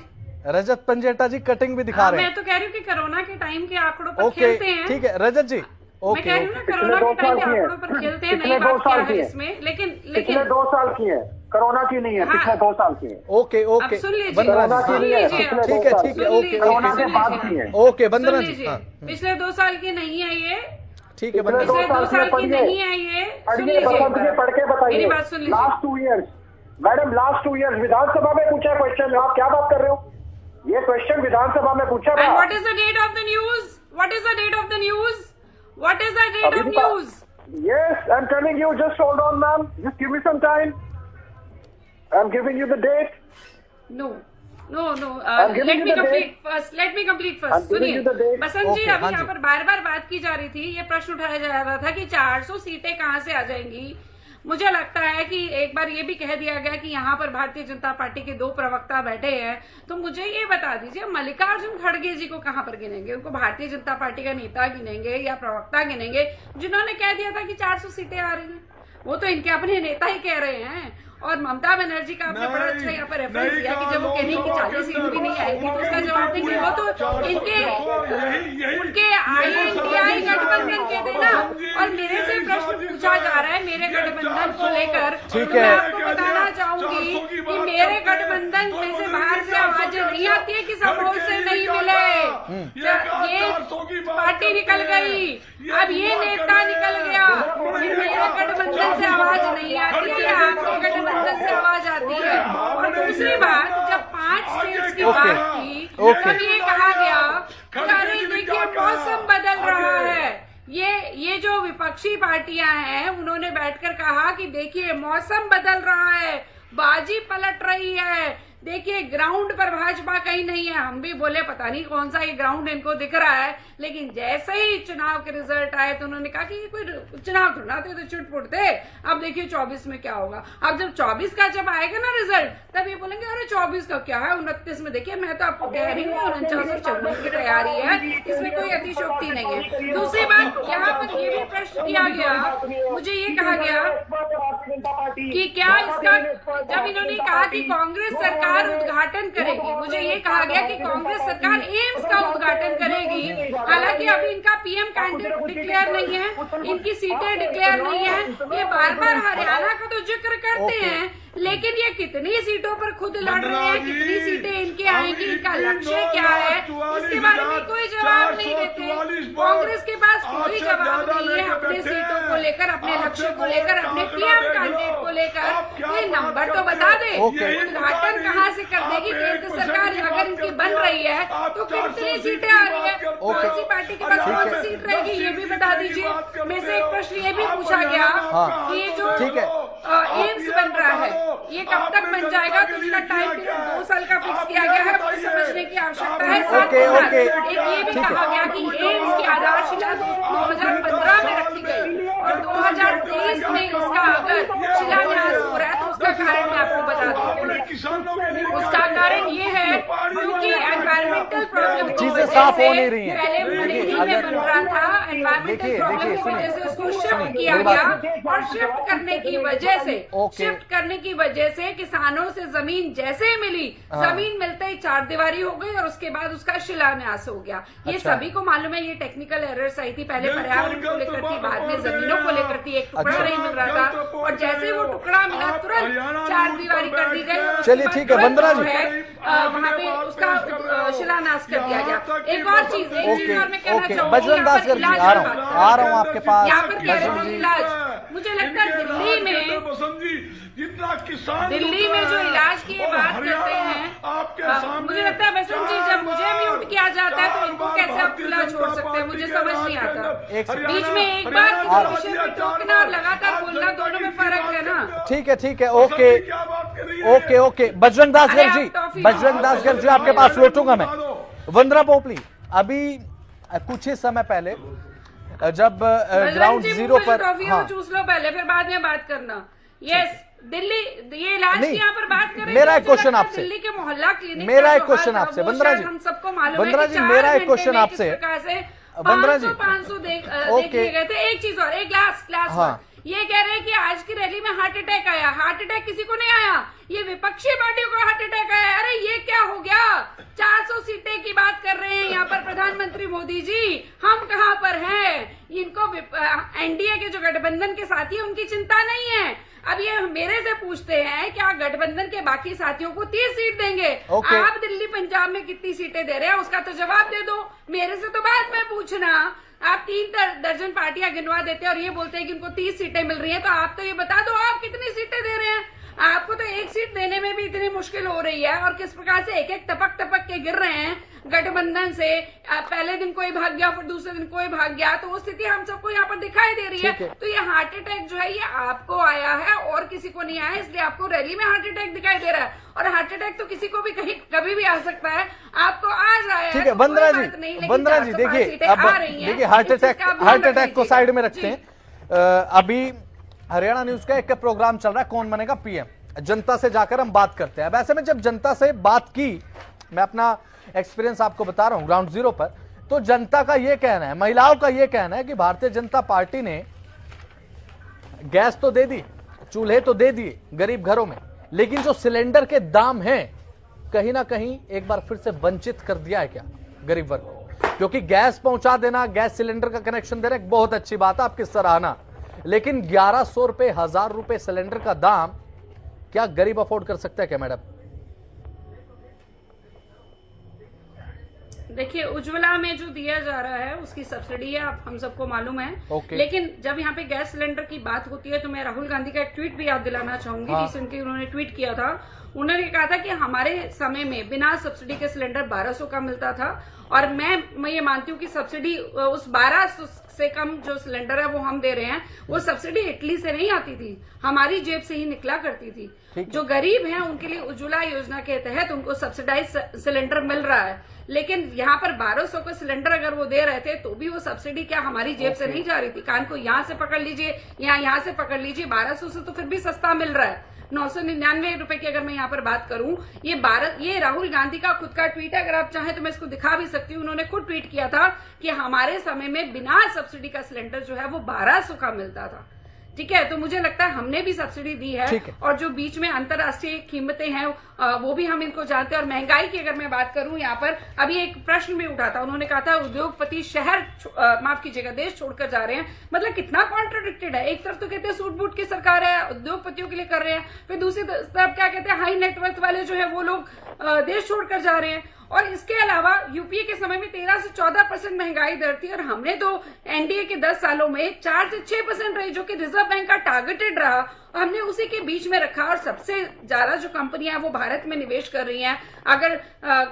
रजत पंजेटा जी कटिंग भी दिखा रहे हैं। मैं तो कह रही हूँ कि कोरोना के टाइम के आंकड़ों पर खेलते हैं। ठीक है रजत जी, मैं कह रही हूँ कोरोना के टाइम के आंकड़ों पर खेलते हैं, नई बात क्या है इसमें, लेकिन पिछले 2 साल की है, कोरोना की नहीं है, पिछले 2 साल की है। ओके ओके सुन लीजिए, ठीक है ओके कोरोना के बाद की है। ओके वंदना जी, पिछले 2 साल की नहीं है ये, ठीक है पिछले 2 साल की नहीं है ये, सुन लीजिए, पढ़ के बताइए, मेरी बात सुन लीजिए। Last 2 years madam, last 2 years विधानसभा में पूछा क्वेश्चन, आप क्या बात कर रहे हो, ये क्वेश्चन विधानसभा में पूछा था। What is the date of the news, what is the date of the news, what is the date of news? Yes, I'm telling you, just hold on ma'am, just give me some time, I'm giving you the date. No, let me complete first, सुनिए बसंत जी, अभी यहाँ पर बार बार बात की जा रही थी, ये प्रश्न उठाया जा रहा था कि 400 सीटें कहाँ से आ जाएंगी। मुझे लगता है कि एक बार ये भी कह दिया गया कि यहाँ पर भारतीय जनता पार्टी के 2 प्रवक्ता बैठे हैं, तो मुझे ये बता दीजिए मल्लिकार्जुन खड़गे जी को कहाँ पर गिनेंगे, उनको भारतीय जनता पार्टी का नेता गिनेंगे या प्रवक्ता गिनेंगे, जिन्होंने कह दिया था कि 400 सीटें आ रही हैं, वो तो इनके अपने नेता ही कह रहे हैं। और ममता बनर्जी का आपने बड़ा अच्छा यहाँ पर रेफरेंस दिया कि जब वो कह रही कि 40 सीट भी नहीं आएगी तो उसका जवाब देंगे, वो तो उनके INDI गठबंधन के थे ना। और मेरे से प्रश्न पूछा जा रहा है मेरे गठबंधन को लेकर, तो मैं आपको बताना चाहूंगी कि मेरे गठबंधन में से बाहर से आवाजें नहीं आती है कि सपोर्ट से नहीं मिले, पार्टी निकल गई, अब ये नेता निकल गया। मेरे गठबंधन से आवाज नहीं आती है, आपके गठबंधन से आवाज आती है। और दूसरी बात, जब 5 स्टेट्स की बात की तब ये कहा गया कि अरे देखिए मौसम बदल रहा है। ये जो विपक्षी पार्टियां हैं उन्होंने बैठकर कहा कि देखिए मौसम बदल रहा है, बाजी पलट रही है, देखिए ग्राउंड पर भाजपा कहीं नहीं है। हम भी बोले पता नहीं कौन सा ये ग्राउंड इनको दिख रहा है, लेकिन जैसे ही चुनाव के रिजल्ट आए तो उन्होंने कहा कि ये कोई चुनाव थोड़ा थे, तो चुटपुट थे। अब देखिए 24 में क्या होगा। अब जब 24 का जब आएगा ना रिजल्ट, तब ये बोलेंगे अरे 24 का क्या है, 29 में। देखिए मैं तो आपको कह रही हूँ 49 और 54 की तैयारी है, इसमें कोई अतिशोक्ति नहीं है। दूसरी बात, यहाँ पर ये भी प्रश्न किया गया, मुझे ये कहा गया कि क्या इसका, जब इन्होंने कहा कि कांग्रेस सरकार उद्घाटन करेगी, मुझे ये कहा गया कि कांग्रेस सरकार एम्स का उद्घाटन करेगी। हालांकि अभी इनका पीएम कैंडिडेट डिक्लेयर नहीं है, इनकी सीटें डिक्लेयर नहीं है। ये बार बार हरियाणा का तो जिक्र करते हैं, लेकिन ये कितनी सीटों पर खुद लड़ रहे हैं, कितनी सीटें इनके आएंगी, इनका लक्ष्य क्या है, इसके बारे में कोई जवाब नहीं देते। कांग्रेस के पास कोई जवाब नहीं है अपने सीटों को लेकर, अपने लक्ष्य को लेकर, अपने पीएम कैंडिडेट को लेकर। ये नंबर तो बता दे, उद्घाटन कहाँ से कर देगी केंद्र सरकार अगर इनकी बन रही है तो कितनी सीटें आ रही है, कौन सी पार्टी के पास कौन सी सीट रहेगी, ये भी बता दीजिए। में से एक प्रश्न ये भी पूछा गया कि ये जो एम्स बन रहा है ये कब तक बन जाएगा, तो इसका टाइम पीरियड 2 साल का फिक्स किया गया है, वो समझने की आवश्यकता है। साथ ही साथ एक ये भी कहा गया कि एम्स की आधारशिला 2015 में रखी गई और 2023 में इसका अगर शिलान्यास हो रहा है तो उसका कारण मैं आपको बता दूं। उसका कारण ये है क्योंकि एनवायरमेंटल प्रॉब्लम चीजें साफ हो नहीं रही हैं। पहले दिल्ली में बन रहा था, एनवायरमेंटल प्रॉब्लम की वजह से उसको शिफ्ट किया गया और शिफ्ट करने की वजह से किसानों से जमीन जैसे ही मिली, जमीन मिलते ही 4 दीवारी हो गई और उसके बाद उसका शिलान्यास हो गया। ये सभी को मालूम है, ये टेक्निकल एरर्स आई थी, पहले पर्यावरण को लेकर थी, बाद में जमीनों को लेकर थी, एक टुकड़ा नहीं मिल रहा था और जैसे वो टुकड़ा मिला तुरंत 4 दीवारी कर दी गई। चलिए ठीक है वंदना जी, वहाँ पे उसका शिलान्यास कर दिया गया। एक और चीज और मैं कहना चाहूंगी, बजरंग दास जी आ रहा हूँ आपके पास। यहाँ पर कह रहे हैं इलाज, मुझे लगता है दिल्ली में जो इलाज की बात करते हैं, मुझे लगता है बसंत जी जब मुझे म्यूट किया जाता है तो इनको कैसे आप खुला छोड़ सकते हैं, मुझे समझ नहीं आता। बीच में एक बार किसी विषय में टोकना और लगातार बोलना, दोनों में फर्क है ना। ठीक है ओके बजरंग दास गर्ग जी आपके पास लौटूंगा मैं। वंदना पोपली, अभी कुछ ही समय पहले जब ग्राउंड जीरो पर चूस लो पहले, फिर बाद में बात करना। यस, दिल्ली ये इलाज की यहाँ पर बात करें। मेरा एक क्वेश्चन आपसे, दिल्ली के मोहल्ला क्लिनिक, मेरा एक क्वेश्चन आपसे वंदना जी, हम सबको मालूम है। वंदना जी मेरा एक क्वेश्चन आपसे, वंदना जी 500 देखे गए थे। एक चीज और, एक लास्ट ये कह रहे हैं कि आज की रैली में हार्ट अटैक आया। हार्ट अटैक किसी को नहीं आया, ये विपक्षी पार्टियों को हार्ट अटैक आया। अरे ये क्या हो गया, 400 सीटें की बात कर रहे हैं यहाँ पर प्रधानमंत्री मोदी जी, हम कहाँ पर हैं? इनको एनडीए के जो गठबंधन के साथी है उनकी चिंता नहीं है। अब ये मेरे से पूछते हैं क्या गठबंधन के बाकी साथियों को 30 सीट देंगे? आप दिल्ली पंजाब में कितनी सीटें दे रहे हैं उसका तो जवाब दे दो, मेरे से तो बाद में पूछना। आप 3 दर्जन पार्टियां गिनवा देते हैं और ये बोलते हैं कि उनको 30 सीटें मिल रही हैं, तो आप तो ये बता दो आप कितनी सीटें दे रहे हैं। आपको तो एक सीट देने में भी इतनी मुश्किल हो रही है और किस प्रकार से एक टपक के गिर रहे हैं गठबंधन से। पहले दिन कोई भाग गया, फिर दूसरे दिन कोई भाग गया, तो वो स्थिति हम सबको यहाँ पर दिखाई दे रही है। तो ये हार्ट अटैक जो है ये आपको आया है और किसी को नहीं आया, इसलिए आपको रैली में हार्ट अटैक दिखाई दे रहा है। और हार्ट अटैक तो किसी को भी कभी भी आ सकता है, आपको आज आया है। ठीक है वंदना जी देखिए, अब देखिए हार्ट अटैक को साइड में रखते हैं। अभी हरियाणा न्यूज का एक प्रोग्राम चल रहा है, कौन बनेगा पीएम, जनता से जाकर हम बात करते हैं। अब ऐसे में जब जनता से बात की, मैं अपना एक्सपीरियंस आपको बता रहा हूं ग्राउंड जीरो पर, तो जनता का यह कहना है, महिलाओं का यह कहना है कि भारतीय जनता पार्टी ने गैस तो दे दी, चूल्हे तो दे दिए गरीब घरों में, लेकिन जो सिलेंडर के दाम हैं कहीं ना कहीं एक बार फिर से वंचित कर दिया है क्या गरीब वर्ग को? क्योंकि गैस पहुंचा देना, गैस सिलेंडर का कनेक्शन देना एक बहुत अच्छी बात है, आपकी सराहना, लेकिन 1100 रुपए, 1000 रुपए सिलेंडर का दाम क्या गरीब अफोर्ड कर सकता है क्या मैडम? देखिए, उज्ज्वला में जो दिया जा रहा है उसकी सब्सिडी है, आप हम सबको मालूम है। लेकिन जब यहाँ पे गैस सिलेंडर की बात होती है तो मैं राहुल गांधी का एक ट्वीट भी याद दिलाना चाहूंगी। रिसेंटली उन्होंने ट्वीट किया था, उन्होंने कहा था कि हमारे समय में बिना सब्सिडी के सिलेंडर 1200 का मिलता था, और मैं ये मानती हूँ कि सब्सिडी उस 1200 से कम जो सिलेंडर है वो हम दे रहे हैं, वो सब्सिडी इटली से नहीं आती थी, हमारी जेब से ही निकला करती थी। जो गरीब हैं उनके लिए उज्ज्वला योजना के तहत उनको सब्सिडाइज सिलेंडर मिल रहा है, लेकिन यहाँ पर 1200 का सिलेंडर अगर वो दे रहे थे तो भी वो सब्सिडी क्या हमारी जेब से नहीं जा रही थी। कान को यहाँ से पकड़ लीजिए या यहाँ से पकड़ लीजिए, 1200 से तो फिर भी सस्ता मिल रहा है। 999 रुपए की अगर मैं यहाँ पर बात करूं, ये राहुल गांधी का खुद का ट्वीट है, अगर आप चाहें तो मैं इसको दिखा भी सकती हूँ। उन्होंने खुद ट्वीट किया था कि हमारे समय में बिना सब्सिडी का सिलेंडर जो है वो 1200 का मिलता था। ठीक है, तो मुझे लगता है हमने भी सब्सिडी दी है, और जो बीच में अंतर्राष्ट्रीय कीमतें हैं वो भी हम इनको जानते हैं। और महंगाई की अगर मैं बात करूं, यहाँ पर अभी एक प्रश्न भी उठा था, उन्होंने कहा था उद्योगपति माफ कीजिएगा देश छोड़कर जा रहे हैं। मतलब कितना कॉन्ट्राडिक्टेड है, एक तरफ तो कहते हैं सूट बूट की सरकार है, उद्योगपतियों के लिए कर रहे हैं, फिर दूसरी तरफ क्या कहते हैं हाई नेटवर्थ वाले जो है वो लोग देश छोड़कर जा रहे हैं। और इसके अलावा यूपीए के समय में 13 से 14% महंगाई दर थी, और हमने तो एनडीए के 10 सालों में 4 से 6% रही, जो कि रिजर्व बैंक का टारगेटेड रहा, और हमने उसी के बीच में रखा। और सबसे ज्यादा जो कंपनियां हैं वो भारत में निवेश कर रही हैं। अगर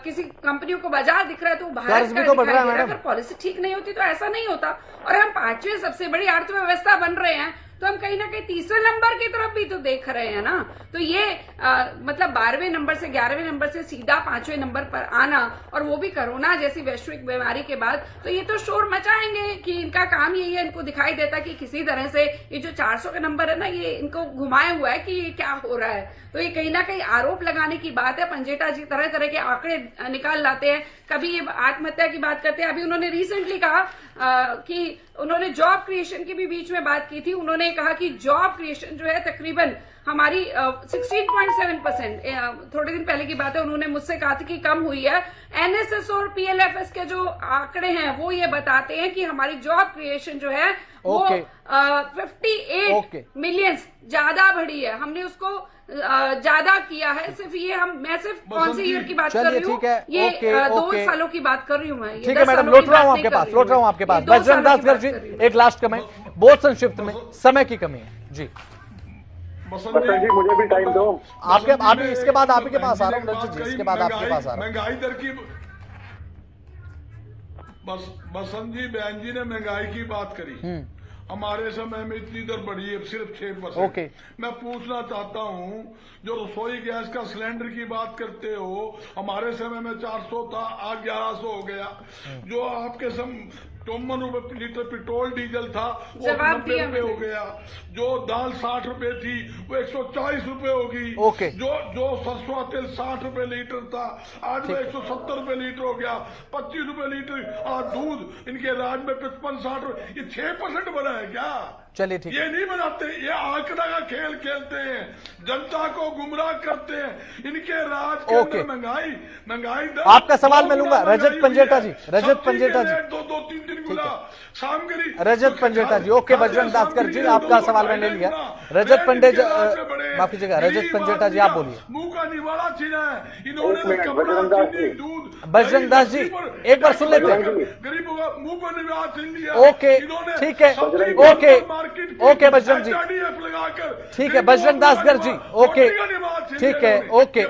किसी कंपनियों को बाजार दिख रहा है तो भारत का दिखाई दे रहा है। अगर पॉलिसी ठीक नहीं होती तो ऐसा नहीं होता। और हम 5वें सबसे बड़ी अर्थव्यवस्था बन रहे हैं, तो हम कहीं ना कहीं तीसरे नंबर की तरफ भी तो देख रहे हैं ना। तो ये मतलब 12वें नंबर से 11वें नंबर से सीधा 5वें नंबर पर आना, और वो भी कोरोना जैसी वैश्विक बीमारी के बाद, तो ये तो शोर मचाएंगे कि इनका काम यही है। इनको दिखाई देता कि किसी तरह से ये जो 400 का नंबर है ना, ये इनको घुमाया हुआ है कि ये क्या हो रहा है। तो ये कहीं ना कहीं आरोप लगाने की बात है। पंजेटा जी तरह तरह के आंकड़े निकाल लाते हैं, कभी ये आत्महत्या की बात करते हैं। अभी उन्होंने रिसेंटली कहा कि उन्होंने जॉब क्रिएशन की भी बीच में बात की थी। उन्होंने कहा कि जॉब क्रिएशन जो है तकरीबन हमारी 16.7%, थोड़े दिन पहले की बात है, उन्होंने मुझसे कहा था कि कम हुई है। एनएसएस और पीएलएफएस के जो आंकड़े हैं वो ये बताते हैं कि हमारी जॉब क्रिएशन जो है वो 58 मिलियन ज्यादा बढ़ी है। हमने उसको ज्यादा किया है। सिर्फ ये मैं सिर्फ कौन सी ईयर की बात कर रही हूँ, ये 2 सालों की बात कर रही हूँ मैं। ठीक है मैडम, लौट रहा हूँ आपके पास। बजरंग दास गर्ग जी, एक लास्ट कमेंट, बहुत संक्षिप्त में, समय की कमी है जी। बसंत जी मुझे भी टाइम दो। आपके इसके बाद आपके पास आ रहा हूँ रजत जी, इसके बाद आपके पास आ रहा हूँ। महंगाई दर की बसंत जी, बहन जी ने महंगाई की बात करी। हमारे समय में इतनी दर बढ़ी है सिर्फ 6%। मैं पूछना चाहता हूं, जो रसोई गैस का सिलेंडर की बात करते हो, हमारे समय में 400 था, आज 1100 हो गया। जो आपके 54 रुपए लीटर पेट्रोल डीजल था वो 90 रुपए हो गया। जो दाल 60 रुपए थी वो 140 रुपए होगी। जो सरसों तेल 60 रुपए लीटर था, आज वो 170 रुपए लीटर हो गया। 25 रुपए लीटर। आज दूध इनके राज में 55-60 रुपए, ये 6% बढ़ा है क्या? चलिए ठीक, ये नहीं बनाते, ये आंकड़ा का खेल खेलते हैं, जनता को गुमराह करते हैं। इनके राज के अंदर महंगाई आपका सवाल मैं लूंगा रजत पंजेटा जी। रजत पंजेटा जी, 2-3 गुना सामग्री। रजत पंजेटा जी, ओके। बजरंग दास गर्ग जी, आपका सवाल मैंने लिया। रजत पंडेटा, माफ कीजिएगा, रजत पंजेटा जी आप बोलिए। मुंह का निवाला छीना है इन्होंने, कपड़ा, दूध। बजरंग दास जी एक बार सुन लेते हैं। गरीबों का मुंह पर निवाला छीन लिया। ओके ठीक है, ओके बजरंग जी, ठीक है। बजरंग दास गर्ग जी, ओके ठीक है, ओके।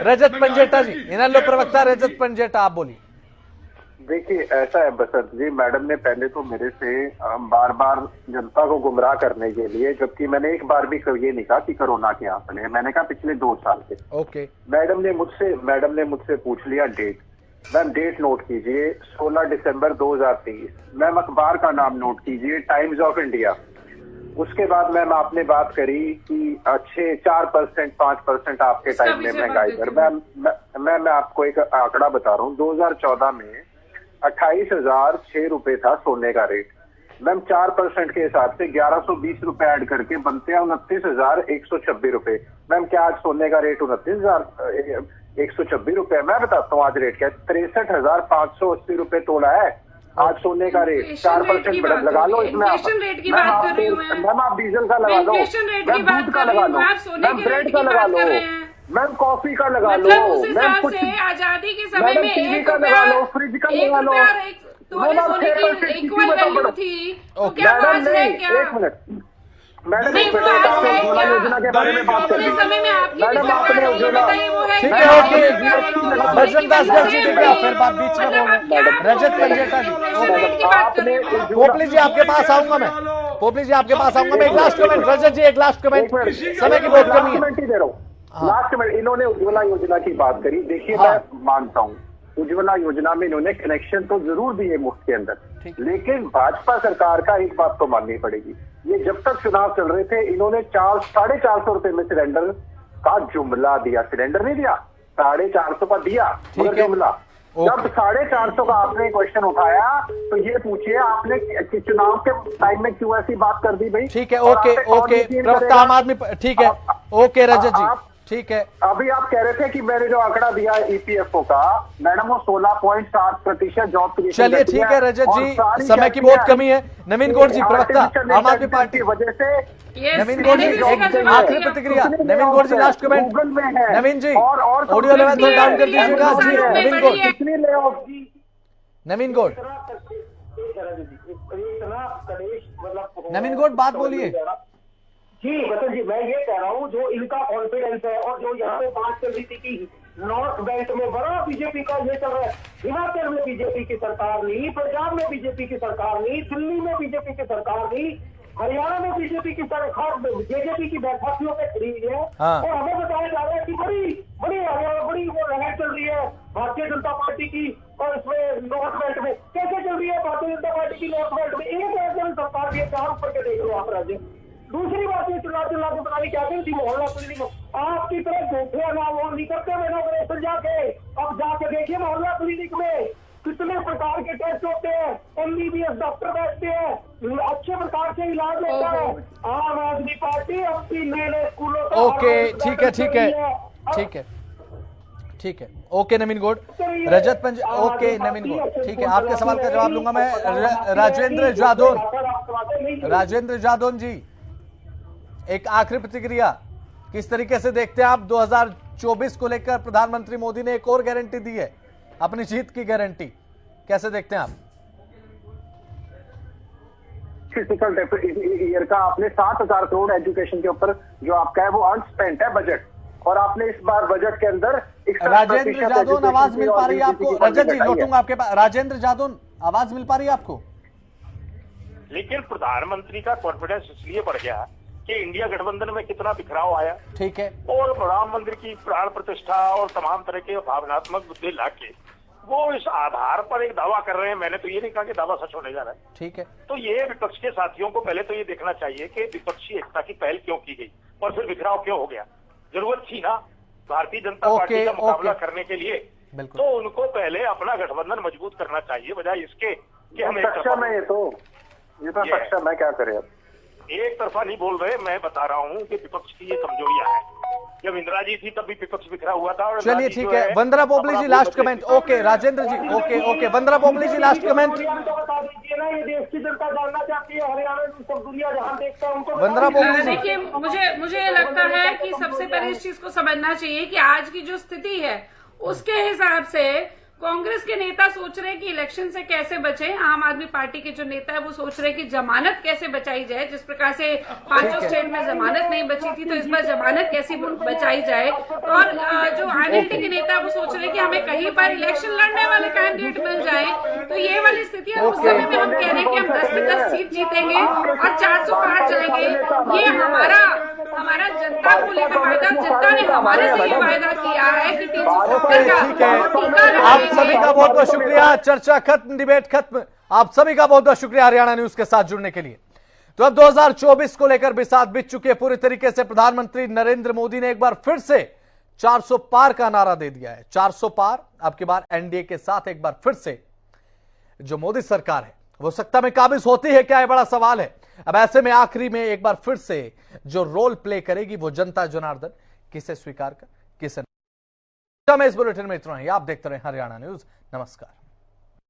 रजत पंजेटा जी, इनेलो प्रवक्ता रजत पंजेटा आप बोलिए। देखिए ऐसा है बसंत जी, मैडम ने पहले तो मेरे से बार बार जनता को गुमराह करने के लिए, जबकि मैंने एक बार भी ये नहीं कहा कि कोरोना के आंकड़े, मैंने कहा पिछले 2 साल के। ओके। मैडम ने मुझसे पूछ लिया डेट। मैम डेट नोट कीजिए, 16 दिसंबर 2023। मैम अखबार का नाम नोट कीजिए, टाइम्स ऑफ इंडिया। उसके बाद मैम आपने बात करी कि अच्छे 4% 5% आपके टाइम में महंगाई दर। मैं आपको एक आंकड़ा बता रहा हूँ, 2014 में 28,006 रुपए था सोने का रेट। मैम 4% के हिसाब से 1120 रुपए ऐड करके बनते हैं 29,126 रुपए। मैम क्या आज सोने का रेट 29,126 रुपए? मैं बताता हूँ आज रेट क्या है, 63,580 रुपए तोला है आज सोने का रेट। 4% बढ़त लगा लो इसमें। मैम आप डीजल का लगा लो, मैम दूध का लगा लो, मैम ब्रेड का लगा लो, मैम कॉफी का लगा लो, मतलब उस मैम हिसाब कुछ से आजादी के समय में टीवी 1 का रुपया लगा लो, फ्रिज का लगा लो, तोले सोने की इक्वल वैल्यू थी, तो क्या आज है क्या? एक मिनट मैडम, नहीं, एक वो मिनट, आज आपने है उज्ज्वला क्या? योजना के बारे में बात कर अपने ली। समय में आपकी भी मैडम सरकार आपने रही है, उज्ज्वला, बताइए वो है ठीक क्या? है, ओके। सोने की रजत दास वैल्यू जी, है ठीक है, भाई। फिर बात बीच में मतलब बोल आप क्या रहे हैं। रजत बोल रहे हैं? पंजेटा जी, इलेक्शन की बात कर रहे हैं। पोपली जी आपके पास आऊंगा मैं, पोपली जी आपके पास आऊंगा मैं। एक लास्ट कमेंट रजत जी, एक लास्ट कमेंट, समय की बहुत कमी है। लास्ट ही दे रहा हूँ, लास्ट में इन्होंने उज्ज्वला योजना की बात करी। देखिए हाँ। मैं मानता हूँ उज्ज्वला योजना में इन्होंने कनेक्शन तो जरूर दिए मुफ्त के अंदर, लेकिन भाजपा सरकार का एक बात तो माननी पड़ेगी, ये जब तक चुनाव चल रहे थे इन्होंने 450 रुपए में सिलेंडर का जुमला दिया। सिलेंडर नहीं दिया, 450 का दिया मगर जुमला। जब 450 का आपने क्वेश्चन उठाया तो ये पूछिए आपने चुनाव के टाइम में क्यों ऐसी बात कर दी भाई? ठीक है, ओके ओके, प्रवक्ता आम आदमी, ठीक है, ओके रजत जी, ठीक है। अभी आप कह रहे थे कि मैंने जो आंकड़ा दिया ईपीएफओ का, मैडम वो 16.7% जॉब क्रिएशन। चलिए ठीक है रजत जी, समय की बहुत कमी है। नवीन गौड़ जी, प्रवक्ता आम आदमी पार्टी की वजह से नवीन गौड़ जी, एक आखिरी प्रतिक्रिया। नवीन गौड़ जी, लास्ट कमेंट। गूगल में है नवीन जी, और ऑडियो लेवल थोड़ा डाउन कर दीजिएगा जी। नवीन गौड़, कितनी ले ऑफ जी, नवीन गौड़, नवीन गौड़ बात बोलिए जी। बसंत जी, मैं ये कह रहा हूँ जो इनका कॉन्फिडेंस है और जो यहाँ पे बात कर रही थी कि नॉर्थ बेल्ट में बड़ा बीजेपी का ये चल रहा है, हिमाचल में बीजेपी की सरकार नहीं, पंजाब में बीजेपी की सरकार नहीं, दिल्ली में बीजेपी की सरकार नहीं, हरियाणा में बीजेपी की सरकार बीजेपी की बैठकों पे खड़ी हुई है। हाँ। और हमें बताया जा रहा है कि बड़ी वो लहर चल रही है भारतीय जनता पार्टी की, और इसमें नॉर्थ बेल्ट में कैसे चल रही है भारतीय जनता पार्टी की नॉर्थ बेल्ट में? एक राज्य सरकार दिए, चार ऊपर के देख लो आप राज्य। दूसरी बात ये चुनाव के पता नहीं क्या करी थी मोहल्ला क्लिनिक, आपकी तरह झूठे अनावरण नहीं करते मैंने ऑपरेशन जाके। अब जाके देखिए मोहल्ला क्लिनिक में कितने प्रकार के टेस्ट होते हैं, एमबीबीएस डॉक्टर बैठते हैं, अच्छे प्रकार से इलाज होता है। आम आदमी पार्टी अपनी नए नए स्कूलों का ओके, ठीक है, ठीक है, ठीक है, ठीक है, ओके नवीन गौड़, रजत पंज, ओके नवीन गौड़, ठीक है, आपके सवाल का जवाब दूंगा मैं। राजेंद्र जादौन, राजेंद्र जादौन जी, एक आखिरी प्रतिक्रिया, किस तरीके से देखते हैं आप 2024 को लेकर? प्रधानमंत्री मोदी ने एक और गारंटी दी है, अपनी जीत की गारंटी, कैसे देखते हैं आप? फिजिकल ईयर का आपने 7,000 करोड़ एजुकेशन के ऊपर जो आपका है वो अनस्पेंट है बजट, और आपने इस बार बजट के अंदर राजेंद्र जादौन, आवाज मिल पा रही है आपको? रजत जी, लौटूंगा आपके पास। राजेंद्र जादौन, आवाज मिल पा रही है आपको? लेकिन प्रधानमंत्री का कॉन्फिडेंस इसलिए बढ़ गया कि इंडिया गठबंधन में कितना बिखराव आया, ठीक है, और राम मंदिर की प्राण प्रतिष्ठा और तमाम तरह के भावनात्मक मुद्दे लाके वो इस आधार पर एक दावा कर रहे हैं। मैंने तो ये नहीं कहा कि दावा सच होने जा रहा है, ठीक है। तो ये विपक्ष के साथियों को पहले तो ये देखना चाहिए कि विपक्षी एकता की पहल क्यों की गई और फिर बिखराव क्यों हो गया। जरूरत थी ना भारतीय जनता पार्टी का मुकाबला करने के लिए, तो उनको पहले अपना गठबंधन मजबूत करना चाहिए, बजाय इसके कि हम सक्षम है। ये तो सक्षम है, क्या करें अब? एक तरफा नहीं बोल रहे, मैं बता रहा हूँ कि विपक्ष की ये कमजोरियां हैं। जब इंदिरा जी थी तब भी विपक्ष बिखरा हुआ था। और चलिए ठीक है, वंदना पोपली जी लास्ट कमेंट। ओके राजेंद्र जी, ओके, वंदना पोपली जी लास्ट कमेंट। बता दीजिए ना, ये देश की जनता जानना चाहती है, हरियाणा में सब दुनिया जहां देखता है उनको। वंदना पोपली जी, देखिए मुझे ये लगता है कि सबसे पहले इस चीज को समझना चाहिए कि आज की जो स्थिति है उसके हिसाब से कांग्रेस के नेता सोच रहे हैं कि इलेक्शन से कैसे बचे, आम आदमी पार्टी के जो नेता है वो सोच रहे हैं कि जमानत कैसे बचाई जाए। जिस प्रकार से 5 स्टेट में जमानत नहीं बची थी, तो इस बार जमानत कैसे बचाई जाए। और जो आरएलडी के नेता वो सोच रहे हैं कि हमें कहीं पर इलेक्शन लड़ने वाले कैंडिडेट मिल जाए। तो ये वाली स्थिति है। उस समय में हम कह रहे हैं कि हम 10 से 10 सीट जीतेंगे और 400 पार जाएंगे। ये हमारा जनता को लेकर वायदा, जनता ने हमारे से ये वायदा किया है कि 370 का आप सभी का बहुत बहुत शुक्रिया। चर्चा खत्म, डिबेट खत्म। आप सभी का बहुत बहुत शुक्रिया हरियाणा न्यूज के साथ जुड़ने के लिए। तो अब 2024 को लेकर भी साथ बीत चुके पूरी तरीके से प्रधानमंत्री नरेंद्र मोदी ने एक बार फिर से 400 पार का नारा दे दिया है। 400 पार, अब की बार एनडीए के साथ एक बार फिर से जो मोदी सरकार है वो सत्ता में काबिज होती है क्या, ये बड़ा सवाल है। अब ऐसे में आखिरी में एक बार फिर से जो रोल प्ले करेगी वो जनता जनार्दन किसे स्वीकार कर किसे। इस बुलेटिन में इतना ही। आप देखते रहे हरियाणा न्यूज। नमस्कार।